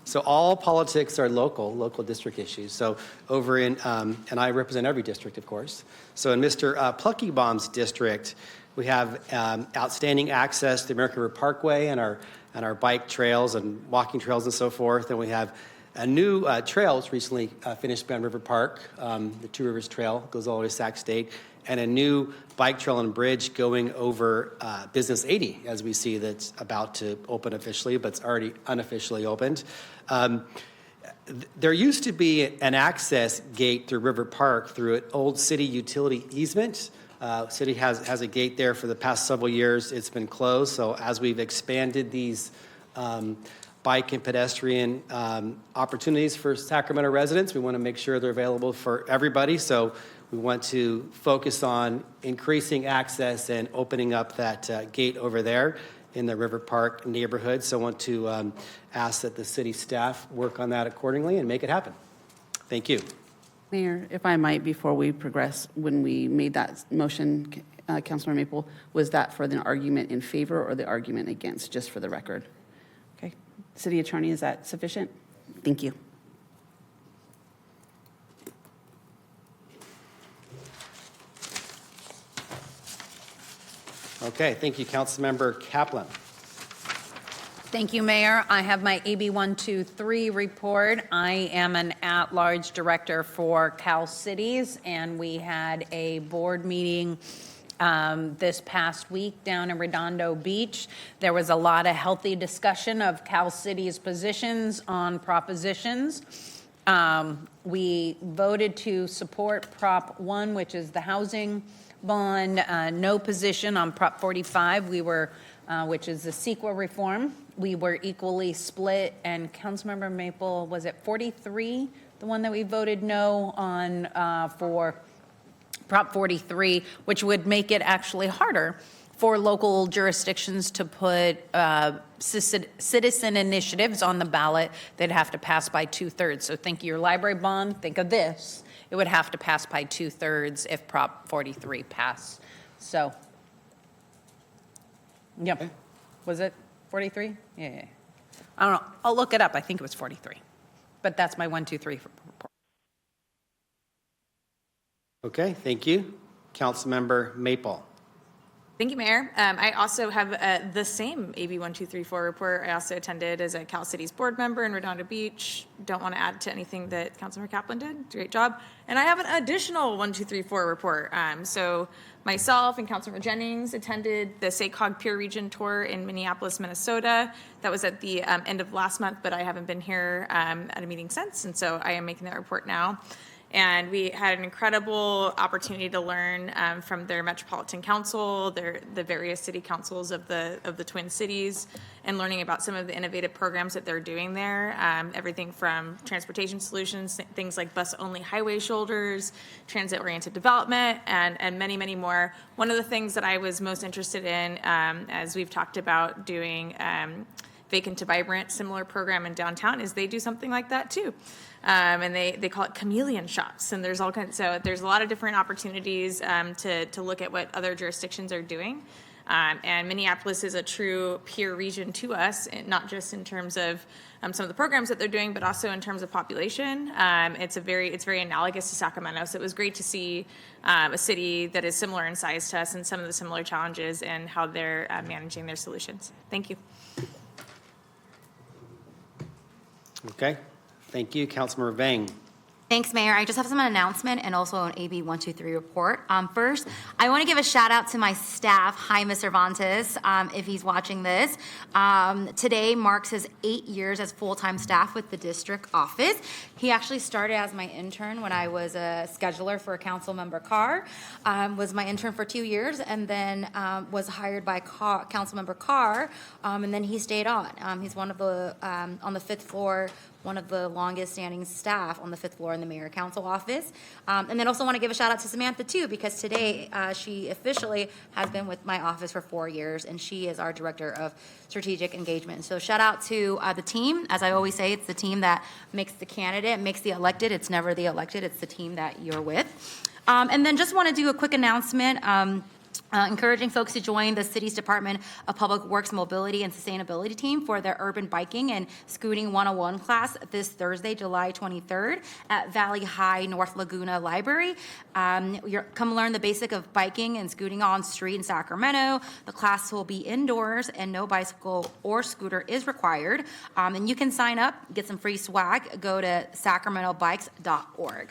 S1: So all politics are local district issues. So over in, and I represent every district, of course. So in Mr. Pluckybaum's district, we have outstanding access to the American River Parkway and our bike trails and walking trails and so forth. And we have a new trail that's recently finished beyond River Park, the Two Rivers Trail, goes all the way to Sac State, and a new bike trail and bridge going over Business 80, as we see that's about to open officially, but it's already unofficially opened. There used to be an access gate through River Park through an old city utility easement. City has a gate there for the past several years. It's been closed, so as we've expanded these bike and pedestrian opportunities for Sacramento residents, we want to make sure they're available for everybody. So we want to focus on increasing access and opening up that gate over there in the River Park neighborhood. So I want to ask that the city staff work on that accordingly and make it happen. Thank you.
S2: Mayor, if I might, before we progress, when we made that motion, Councilor Maple, was that for the argument in favor or the argument against, just for the record? Okay. City Attorney, is that sufficient? Thank you.
S1: Okay, thank you, Councilmember Kaplan.
S9: Thank you, Mayor. I have my AB 123 report. I am an at-large director for Cal Cities, and we had a board meeting this past week down in Redondo Beach. There was a lot of healthy discussion of Cal Cities' positions on propositions. We voted to support Prop 1, which is the housing bond, no position on Prop 45, which is the CEQA reform. We were equally split, and Councilmember Maple, was it 43, the one that we voted no on for Prop 43, which would make it actually harder for local jurisdictions to put citizen initiatives on the ballot. They'd have to pass by 2/3. So think of your library bond, think of this. It would have to pass by 2/3 if Prop 43 passed. So, yep. Was it 43? Yeah. I don't know. I'll look it up. I think it was 43. But that's my 1, 2, 3 report.
S1: Okay, thank you. Councilmember Maple.
S8: Thank you, Mayor. I also have the same AB 1234 report. I also attended as a Cal Cities board member in Redondo Beach. Don't want to add to anything that Councilmember Kaplan did. Great job. And I have an additional 1234 report. So myself and Councilmember Jennings attended the SACOG Peer Region Tour in Minneapolis, Minnesota. That was at the end of last month, but I haven't been here at a meeting since, and so I am making that report now. And we had an incredible opportunity to learn from their Metropolitan Council, the various city councils of the Twin Cities, and learning about some of the innovative programs that they're doing there. Everything from transportation solutions, things like bus-only highway shoulders, transit-oriented development, and many, many more. One of the things that I was most interested in, as we've talked about doing vacant to vibrant, similar program in downtown, is they do something like that too. And they call it chameleon shops, and there's all kinds. So there's a lot of different opportunities to look at what other jurisdictions are doing. And Minneapolis is a true peer region to us, not just in terms of some of the programs that they're doing, but also in terms of population. It's very analogous to Sacramento. So it was great to see a city that is similar in size to us and some of the similar challenges and how they're managing their solutions. Thank you.
S1: Okay. Thank you. Councilmember Vang.
S5: Thanks, Mayor. I just have some announcement and also an AB 123 report. First, I want to give a shout out to my staff. Hi, Ms. Cervantes, if he's watching this. Today marks his 8 years as full-time staff with the district office. He actually started as my intern when I was a scheduler for Councilmember Carr, was my intern for 2 years, and then was hired by Councilmember Carr, and then he stayed on. He's one of the, on the 5th floor, one of the longest standing staff on the 5th floor in the mayor council office. And then also want to give a shout out to Samantha too, because today she officially has been with my office for 4 years, and she is our director of strategic engagement. So shout out to the team. As I always say, it's the team that makes the candidate, makes the elected. It's never the elected, it's the team that you're with. And then just want to do a quick announcement. Encouraging folks to join the city's Department of Public Works Mobility and Sustainability team for their urban biking and scooting 101 class this Thursday, July 23rd at Valley High North Laguna Library. Come learn the basic of biking and scooting on street in Sacramento. The class will be indoors and no bicycle or scooter is required. And you can sign up, get some free swag, go to sacramentobikes.org.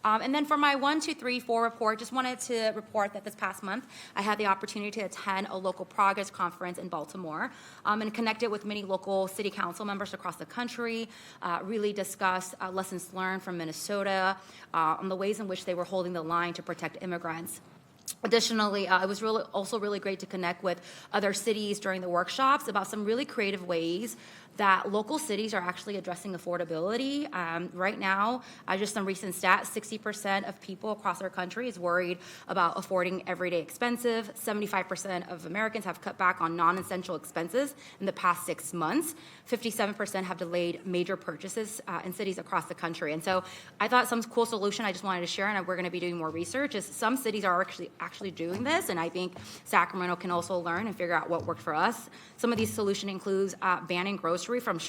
S5: And then for my 1, 2, 3, 4 report, just wanted to report that this past month, I had the opportunity to attend a local progress conference in Baltimore and connected with many local city council members across the country, really discussed lessons learned from Minnesota on the ways in which they were holding the line to protect immigrants. Additionally, it was also really great to connect with other cities during the workshops about some really creative ways that local cities are actually addressing affordability. Right now, just some recent stats, 60% of people across our country is worried about affording everyday expenses. 75% of Americans have cut back on non-essential expenses in the past 6 months. 57% have delayed major purchases in cities across the country. And so I thought some cool solution I just wanted to share, and we're going to be doing more research, is some cities are actually doing this, and I think Sacramento can also learn and figure out what worked for us. Some of these solutions includes banning grocery from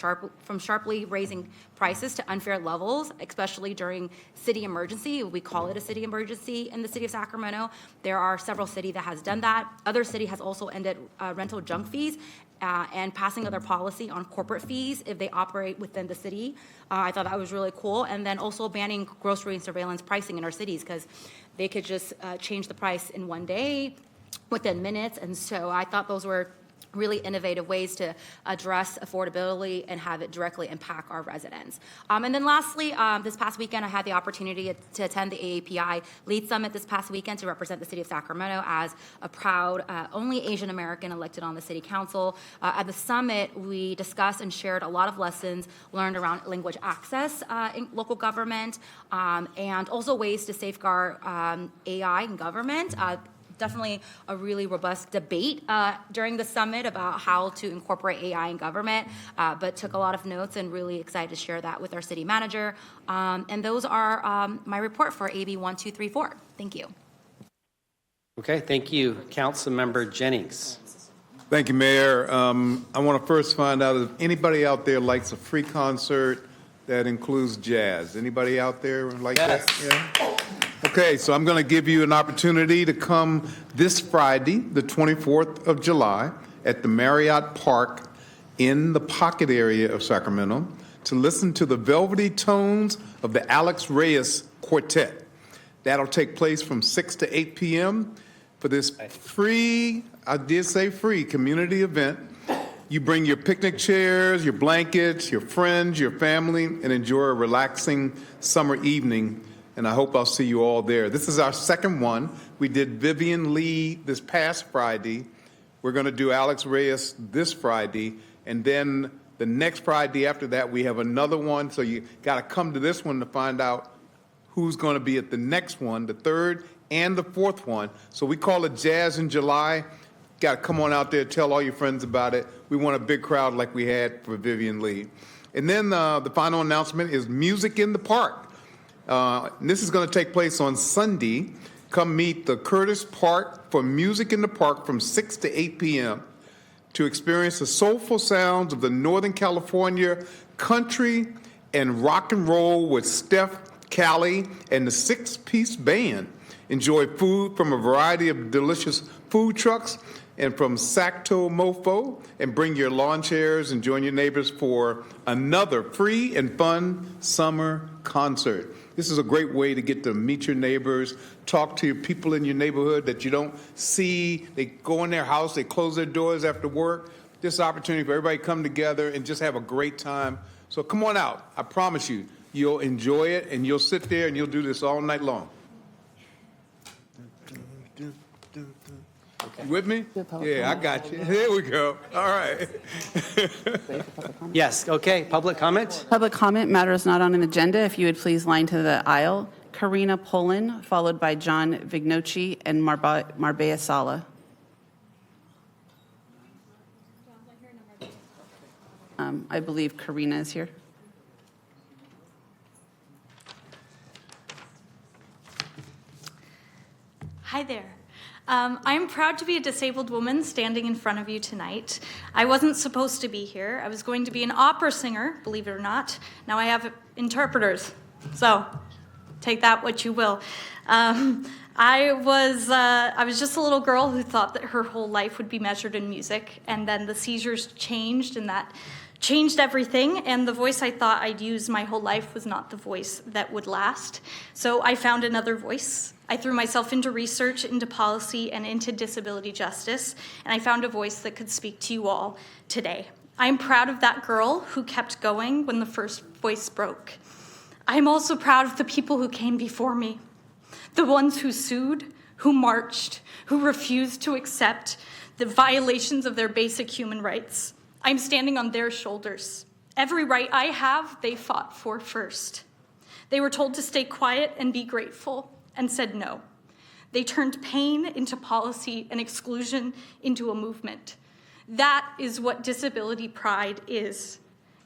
S5: sharply raising prices to unfair levels, especially during city emergency. We call it a city emergency in the city of Sacramento. There are several cities that has done that. Other city has also ended rental junk fees and passing other policy on corporate fees if they operate within the city. I thought that was really cool. And then also banning grocery and surveillance pricing in our cities, because they could just change the price in one day, within minutes. And so I thought those were really innovative ways to address affordability and have it directly impact our residents. And then lastly, this past weekend, I had the opportunity to attend the AAPI Lead Summit this past weekend to represent the city of Sacramento as a proud, only Asian American elected on the city council. At the summit, we discussed and shared a lot of lessons learned around language access in local government, and also ways to safeguard AI in government. Definitely a really robust debate during the summit about how to incorporate AI in government, but took a lot of notes and really excited to share that with our city manager. And those are my report for AB 1234. Thank you.
S1: Okay, thank you. Councilmember Jennings.
S22: Thank you, Mayor. I want to first find out if anybody out there likes a free concert that includes jazz. Anybody out there like that? Yeah. Okay, so I'm going to give you an opportunity to come this Friday, the 24th of July, at the Marriott Park in the Pocket area of Sacramento to listen to the velvety tones of the Alex Reyes Quartet. That'll take place from 6 to 8 p.m. for this free, I did say free, community event. You bring your picnic chairs, your blankets, your friends, your family, and enjoy a relaxing summer evening and I hope I'll see you all there. This is our second one. We did Vivian Lee this past Friday. We're going to do Alex Reyes this Friday, and then the next Friday after that, we have another one. So you got to come to this one to find out who's going to be at the next one, the third and the fourth one. So we call it Jazz in July. Got to come on out there, tell all your friends about it. We want a big crowd like we had for Vivian Lee. And then the final announcement is Music in the Park. This is going to take place on Sunday. Come meet the Curtis Park for Music in the Park from 6 to 8 p.m. to experience the soulful sounds of the Northern California country and rock and roll with Steph Cali and the six-piece band. Enjoy food from a variety of delicious food trucks and from Sacto Mofo, and bring your lawn chairs and join your neighbors for another free and fun summer concert. This is a great way to get to meet your neighbors, talk to your people in your neighborhood that you don't see. They go in their house, they close their doors after work. This opportunity for everybody to come together and just have a great time. So come on out. I promise you, you'll enjoy it, and you'll sit there and you'll do this all night long. You with me? Yeah, I got you. There we go. All right.
S1: Yes, okay, public comment?
S2: Public comment, matters not on an agenda. If you would please line to the aisle. Karina Pullen, followed by John Vignoci and Marbella Sala. I believe Karina is here.
S3: Hi there. I'm proud to be a disabled woman standing in front of you tonight. I wasn't supposed to be here. I was going to be an opera singer, believe it or not. Now I have interpreters, so take that what you will. I was just a little girl who thought that her whole life would be measured in music, and then the seizures changed, and that changed everything, and the voice I thought I'd use my whole life was not the voice that would last. So I found another voice. I threw myself into research, into policy, and into disability justice, and I found a voice that could speak to you all today. I'm proud of that girl who kept going when the first voice broke. I'm also proud of the people who came before me, the ones who sued, who marched, who refused to accept the violations of their basic human rights. I'm standing on their shoulders. Every right I have, they fought for first. They were told to stay quiet and be grateful, and said no. They turned pain into policy and exclusion into a movement. That is what disability pride is.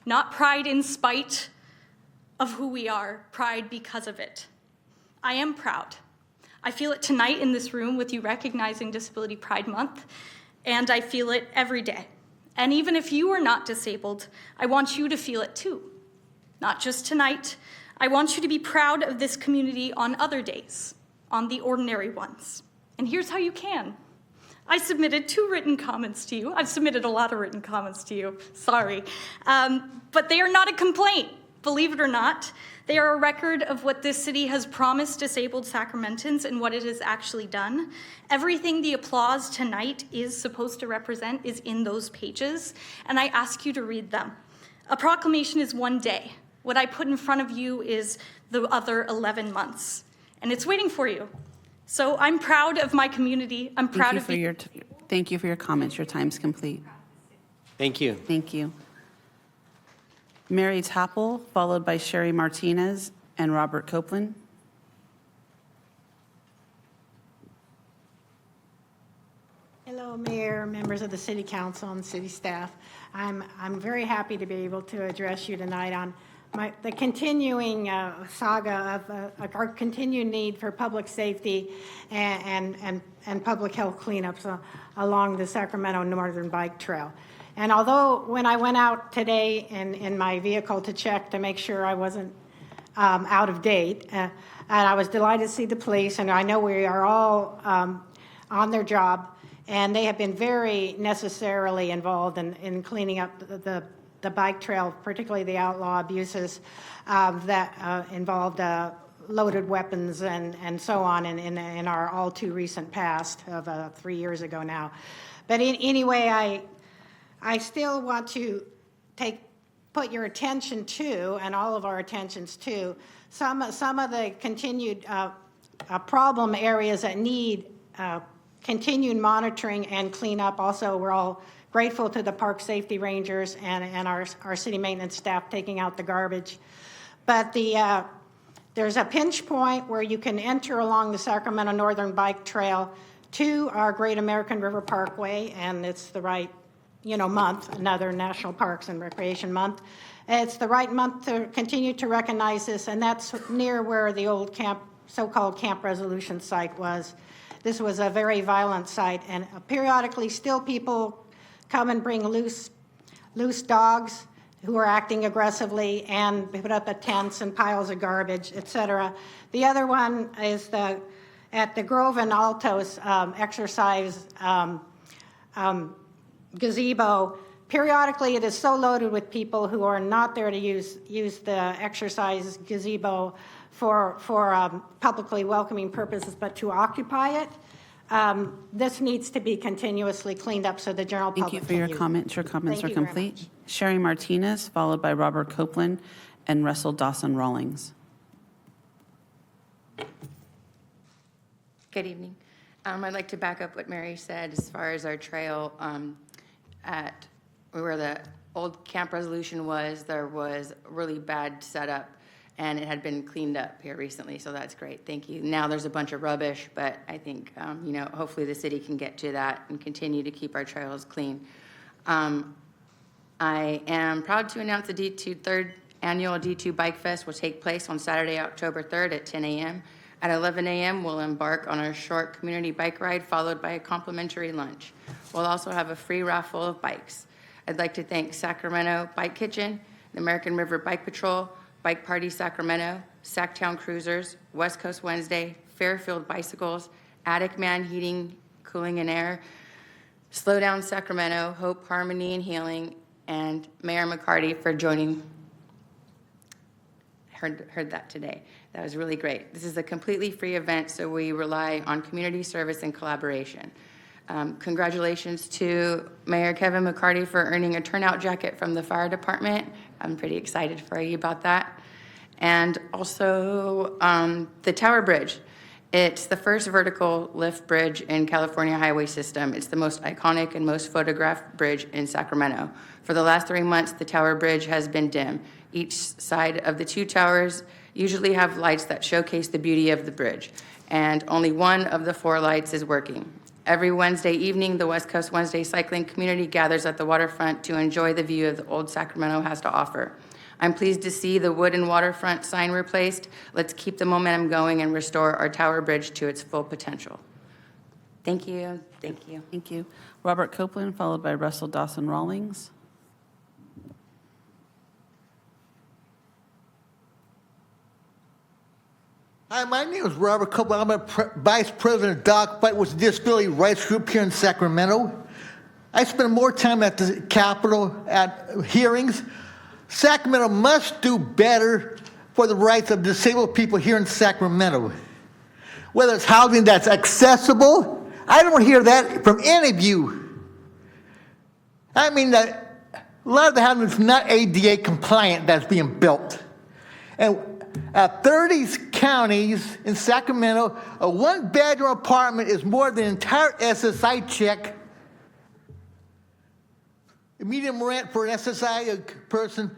S3: Not pride in spite of who we are, pride because of it. I am proud. I feel it tonight in this room with you recognizing Disability Pride Month, and I feel it every day. And even if you are not disabled, I want you to feel it too. Not just tonight. I want you to be proud of this community on other days, on the ordinary ones. And here's how you can. I submitted 2 written comments to you. I've submitted a lot of written comments to you, sorry. But they are not a complaint, believe it or not. They are a record of what this city has promised disabled Sacramentans and what it has actually done. Everything the applause tonight is supposed to represent is in those pages, and I ask you to read them. A proclamation is one day. What I put in front of you is the other 11 months, and it's waiting for you. So I'm proud of my community. I'm proud of you.
S2: Thank you for your comments. Your time's complete.
S1: Thank you.
S2: Thank you. Mary Tappel, followed by Sherry Martinez and Robert Copeland.
S6: Hello, Mayor, members of the City Council, and city staff. I'm very happy to be able to address you tonight on the continuing saga of our continued need for public safety and public health cleanups along the Sacramento Northern Bike Trail. And although when I went out today in my vehicle to check to make sure I wasn't out of date, and I was delighted to see the police, and I know we are all on their job, and they have been very necessarily involved in cleaning up the bike trail, particularly the outlaw abuses that involved loaded weapons and so on in our all too recent past of 3 years ago now. But anyway, I still want to take put your attention to, and all of our attentions to, some of the continued problem areas that need continued monitoring and cleanup. Also, we're all grateful to the park safety rangers and our city maintenance staff taking out the garbage. But there's a pinch point where you can enter along the Sacramento Northern Bike Trail to our Great American River Parkway, and it's the right, month, another National Parks and Recreation Month. It's the right month to continue to recognize this, and that's near where the old so-called Camp Resolution site was. This was a very violent site, and periodically still people come and bring loose dogs who are acting aggressively and put up tents and piles of garbage, etc. The other one is at the Grove and Altos exercise gazebo. Periodically, it is so loaded with people who are not there to use the exercise gazebo for publicly welcoming purposes, but to occupy it. This needs to be continuously cleaned up so the general public
S2: Thank you for
S6: can
S2: your
S6: use it.
S2: comments. Your comments
S6: Thank
S2: are
S6: you very
S2: complete.
S6: much.
S2: Sherry Martinez, followed by Robert Copeland and Russell Dawson Rawlings.
S10: Good evening. I'd like to back up what Mary said as far as our trail at where the old Camp Resolution was. There was a really bad setup, and it had been cleaned up here recently, so that's great. Thank you. Now there's a bunch of rubbish, but I think, hopefully the city can get to that and continue to keep our trails clean. I am proud to announce the third annual D2 Bike Fest will take place on Saturday, October 3rd at 10 a.m. At 11 a.m., we'll embark on a short community bike ride followed by a complimentary lunch. We'll also have a free raffle of bikes. I'd like to thank Sacramento Bike Kitchen, the American River Bike Patrol, Bike Party Sacramento, Sacktown Cruisers, West Coast Wednesday, Fairfield Bicycles, Attic Man Heating, Cooling and Air, Slow Down Sacramento, Hope, Harmony and Healing, and Mayor McCarty for joining. Heard that today. That was really great. This is a completely free event, so we rely on community service and collaboration. Congratulations to Mayor Kevin McCarty for earning a turnout jacket from the fire department. I'm pretty excited for you about that. And also the Tower Bridge. It's the first vertical lift bridge in California highway system. It's the most iconic and most photographed bridge in Sacramento. For the last 3 months, the Tower Bridge has been dim. Each side of the two towers usually have lights that showcase the beauty of the bridge, and only one of the 4 lights is working. Every Wednesday evening, the West Coast Wednesday cycling community gathers at the waterfront to enjoy the view of the old Sacramento has to offer. I'm pleased to see the wooden waterfront sign replaced. Let's keep the momentum going and restore our Tower Bridge to its full potential. Thank you. Thank you.
S2: Thank you. Robert Copeland, followed by Russell Dawson Rawlings.
S12: Hi, my name is Robert Copeland. I'm a Vice President of Dogfight with the Disability Rights Group here in Sacramento. I spend more time at the Capitol at hearings. Sacramento must do better for the rights of disabled people here in Sacramento. Whether it's housing that's accessible, I don't hear that from any of you. I mean, a lot of the housing is not ADA compliant that's being built. And 30 counties in Sacramento, a 1-bedroom apartment is more than the entire SSI check. The median rent for an SSI person,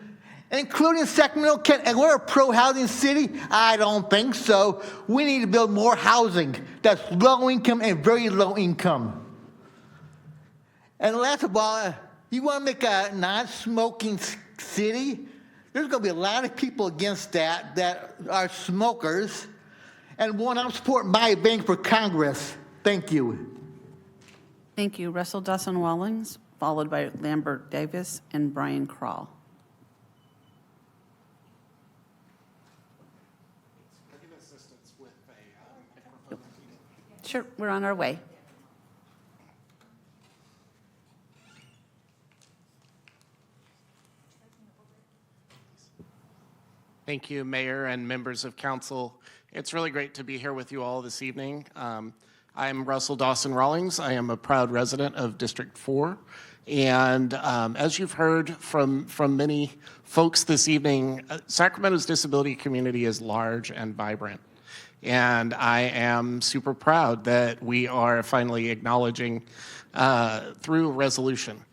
S12: including Sacramento County. And we're a pro-housing city? I don't think so. We need to build more housing that's low income and very low income. And last of all, you want to make a non-smoking city? There's going to be a lot of people against that are smokers and want to support my bank for Congress. Thank you.
S2: Thank you. Russell Dawson Rawlings, followed by Lambert Davis and Brian Krall. Sure, we're on our way.
S23: Thank you, Mayor and members of council. It's really great to be here with you all this evening.
S13: I'm Russell Dawson Rawlings. I am a proud resident of District 4. And as you've heard from many folks this evening, Sacramento's disability community is large and vibrant. And I am super proud that we are finally acknowledging through resolution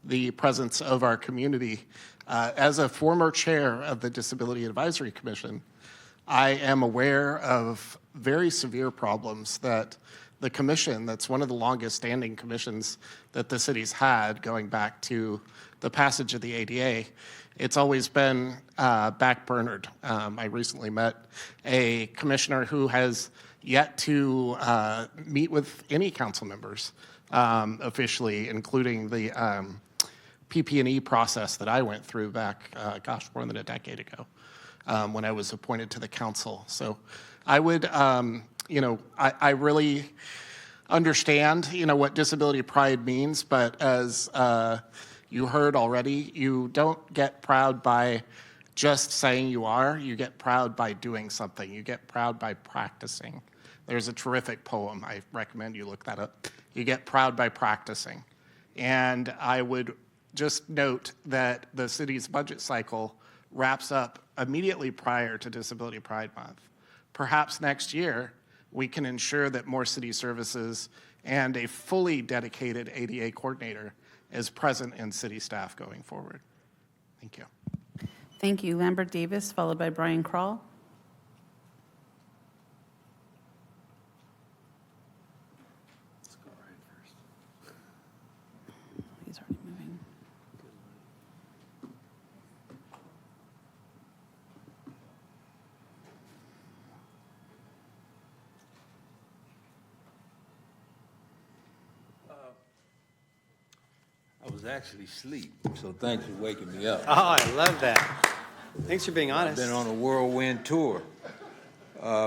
S13: the presence of our community. As a former chair of the Disability Advisory Commission, I am aware of very severe problems that the commission, that's one of the longest standing commissions that the city's had going back to the passage of the ADA, it's always been backburnered. I recently met a commissioner who has yet to meet with any council members officially, including the PP&E process that I went through back, more than a decade ago when I was appointed to the council. So I would, I really understand, what disability pride means, but as you heard already, you don't get proud by just saying you are. You get proud by doing something. You get proud by practicing. There's a terrific poem. I recommend you look that up. You get proud by practicing. And I would just note that the city's budget cycle wraps up immediately prior to Disability Pride Month. Perhaps next year, we can ensure that more city services and a fully dedicated ADA coordinator is present in city staff going forward. Thank you.
S2: Thank you. Lambert Davis, followed by Brian Kroll. He's already moving.
S14: I was actually asleep, so thanks for waking me up.
S1: Oh, I love that. Thanks for being honest.
S14: I've been on a whirlwind tour.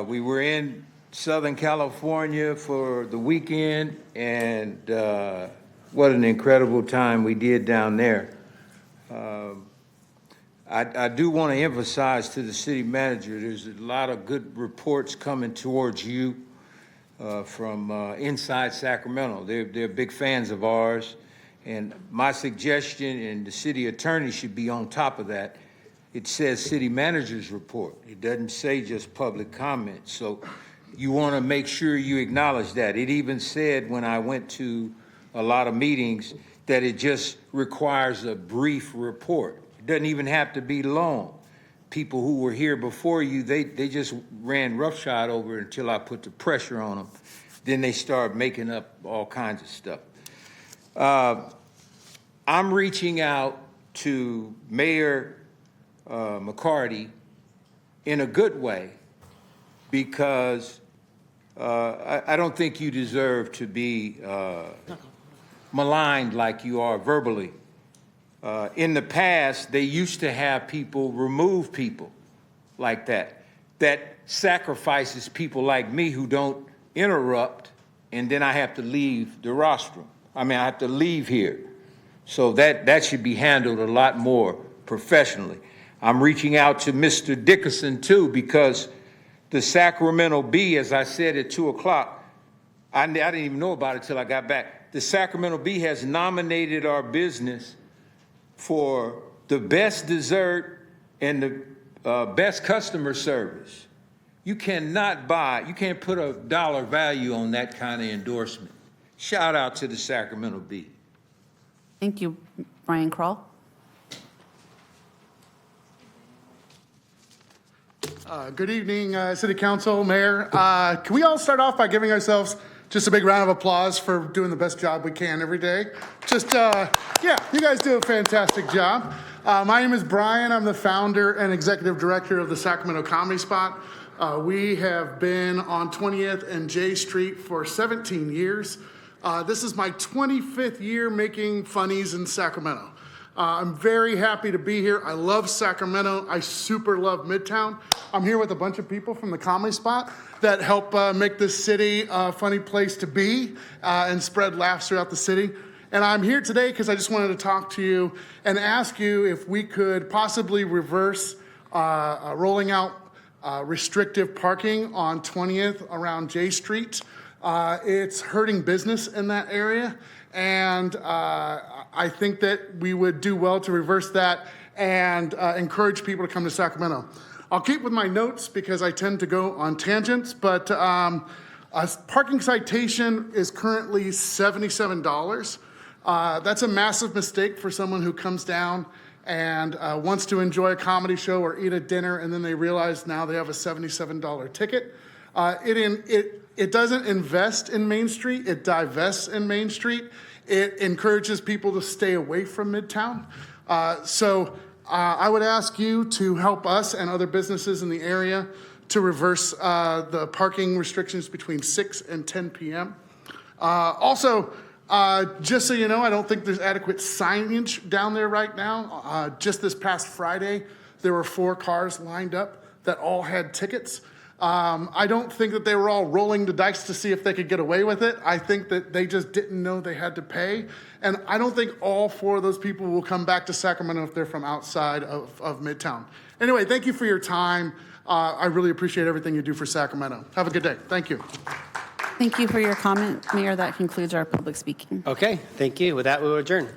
S14: We were in Southern California for the weekend, and what an incredible time we did down there. I do want to emphasize to the city manager, there's a lot of good reports coming towards you from inside Sacramento. They're big fans of ours. And my suggestion, and the city attorney should be on top of that, it says city manager's report. It doesn't say just public comment. So you want to make sure you acknowledge that. It even said when I went to a lot of meetings that it just requires a brief report. It doesn't even have to be long. People who were here before you, they just ran roughshod over it until I put the pressure on them. Then they start making up all kinds of stuff. I'm reaching out to Mayor McCarty in a good way because I don't think you deserve to be maligned like you are verbally. In the past, they used to have people remove people like that. That sacrifices people like me who don't interrupt, and then I have to leave the rostrum. I have to leave here. So that should be handled a lot more professionally. I'm reaching out to Mr. Dickerson too, because the Sacramento Bee, as I said at 2 o'clock, I didn't even know about it till I got back. The Sacramento Bee has nominated our business for the best dessert and the best customer service. You can't put a dollar value on that kind of endorsement. Shout out to the Sacramento Bee.
S2: Thank you, Brian Kroll.
S23: Good evening, City Council, Mayor. Can we all start off by giving ourselves just a big round of applause for doing the best job we can every day? Yeah, you guys do a fantastic job. My name is Brian. I'm the founder and executive director of the Sacramento Comedy Spot. We have been on 20th and J Street for 17 years. This is my 25th year making funnies in Sacramento. I'm very happy to be here. I love Sacramento. I super love Midtown. I'm here with a bunch of people from the Comedy Spot that help make this city a funny place to be and spread laughs throughout the city. And I'm here today because I just wanted to talk to you and ask you if we could possibly reverse rolling out restrictive parking on 20th around J Street. It's hurting business in that area, and I think that we would do well to reverse that and encourage people to come to Sacramento. I'll keep with my notes because I tend to go on tangents, but a parking citation is currently $77. That's a massive mistake for someone who comes down and wants to enjoy a comedy show or eat a dinner, and then they realize now they have a $77 ticket. It doesn't invest in Main Street, it divests in Main Street. It encourages people to stay away from Midtown. I would ask you to help us and other businesses in the area to reverse the parking restrictions between 6 and 10 p.m. Also, just so you know, I don't think there's adequate signage down there right now. Just this past Friday, there were 4 cars lined up that all had tickets. I don't think that they were all rolling the dice to see if they could get away with it. I think that they just didn't know they had to pay. And I don't think all 4 of those people will come back to Sacramento if they're from outside of Midtown. Anyway, thank you for your time. I really appreciate everything you do for Sacramento. Have a good day. Thank you.
S2: Thank you for your comment, Mayor. That concludes our public speaking.
S1: Okay, thank you. With that, we will adjourn.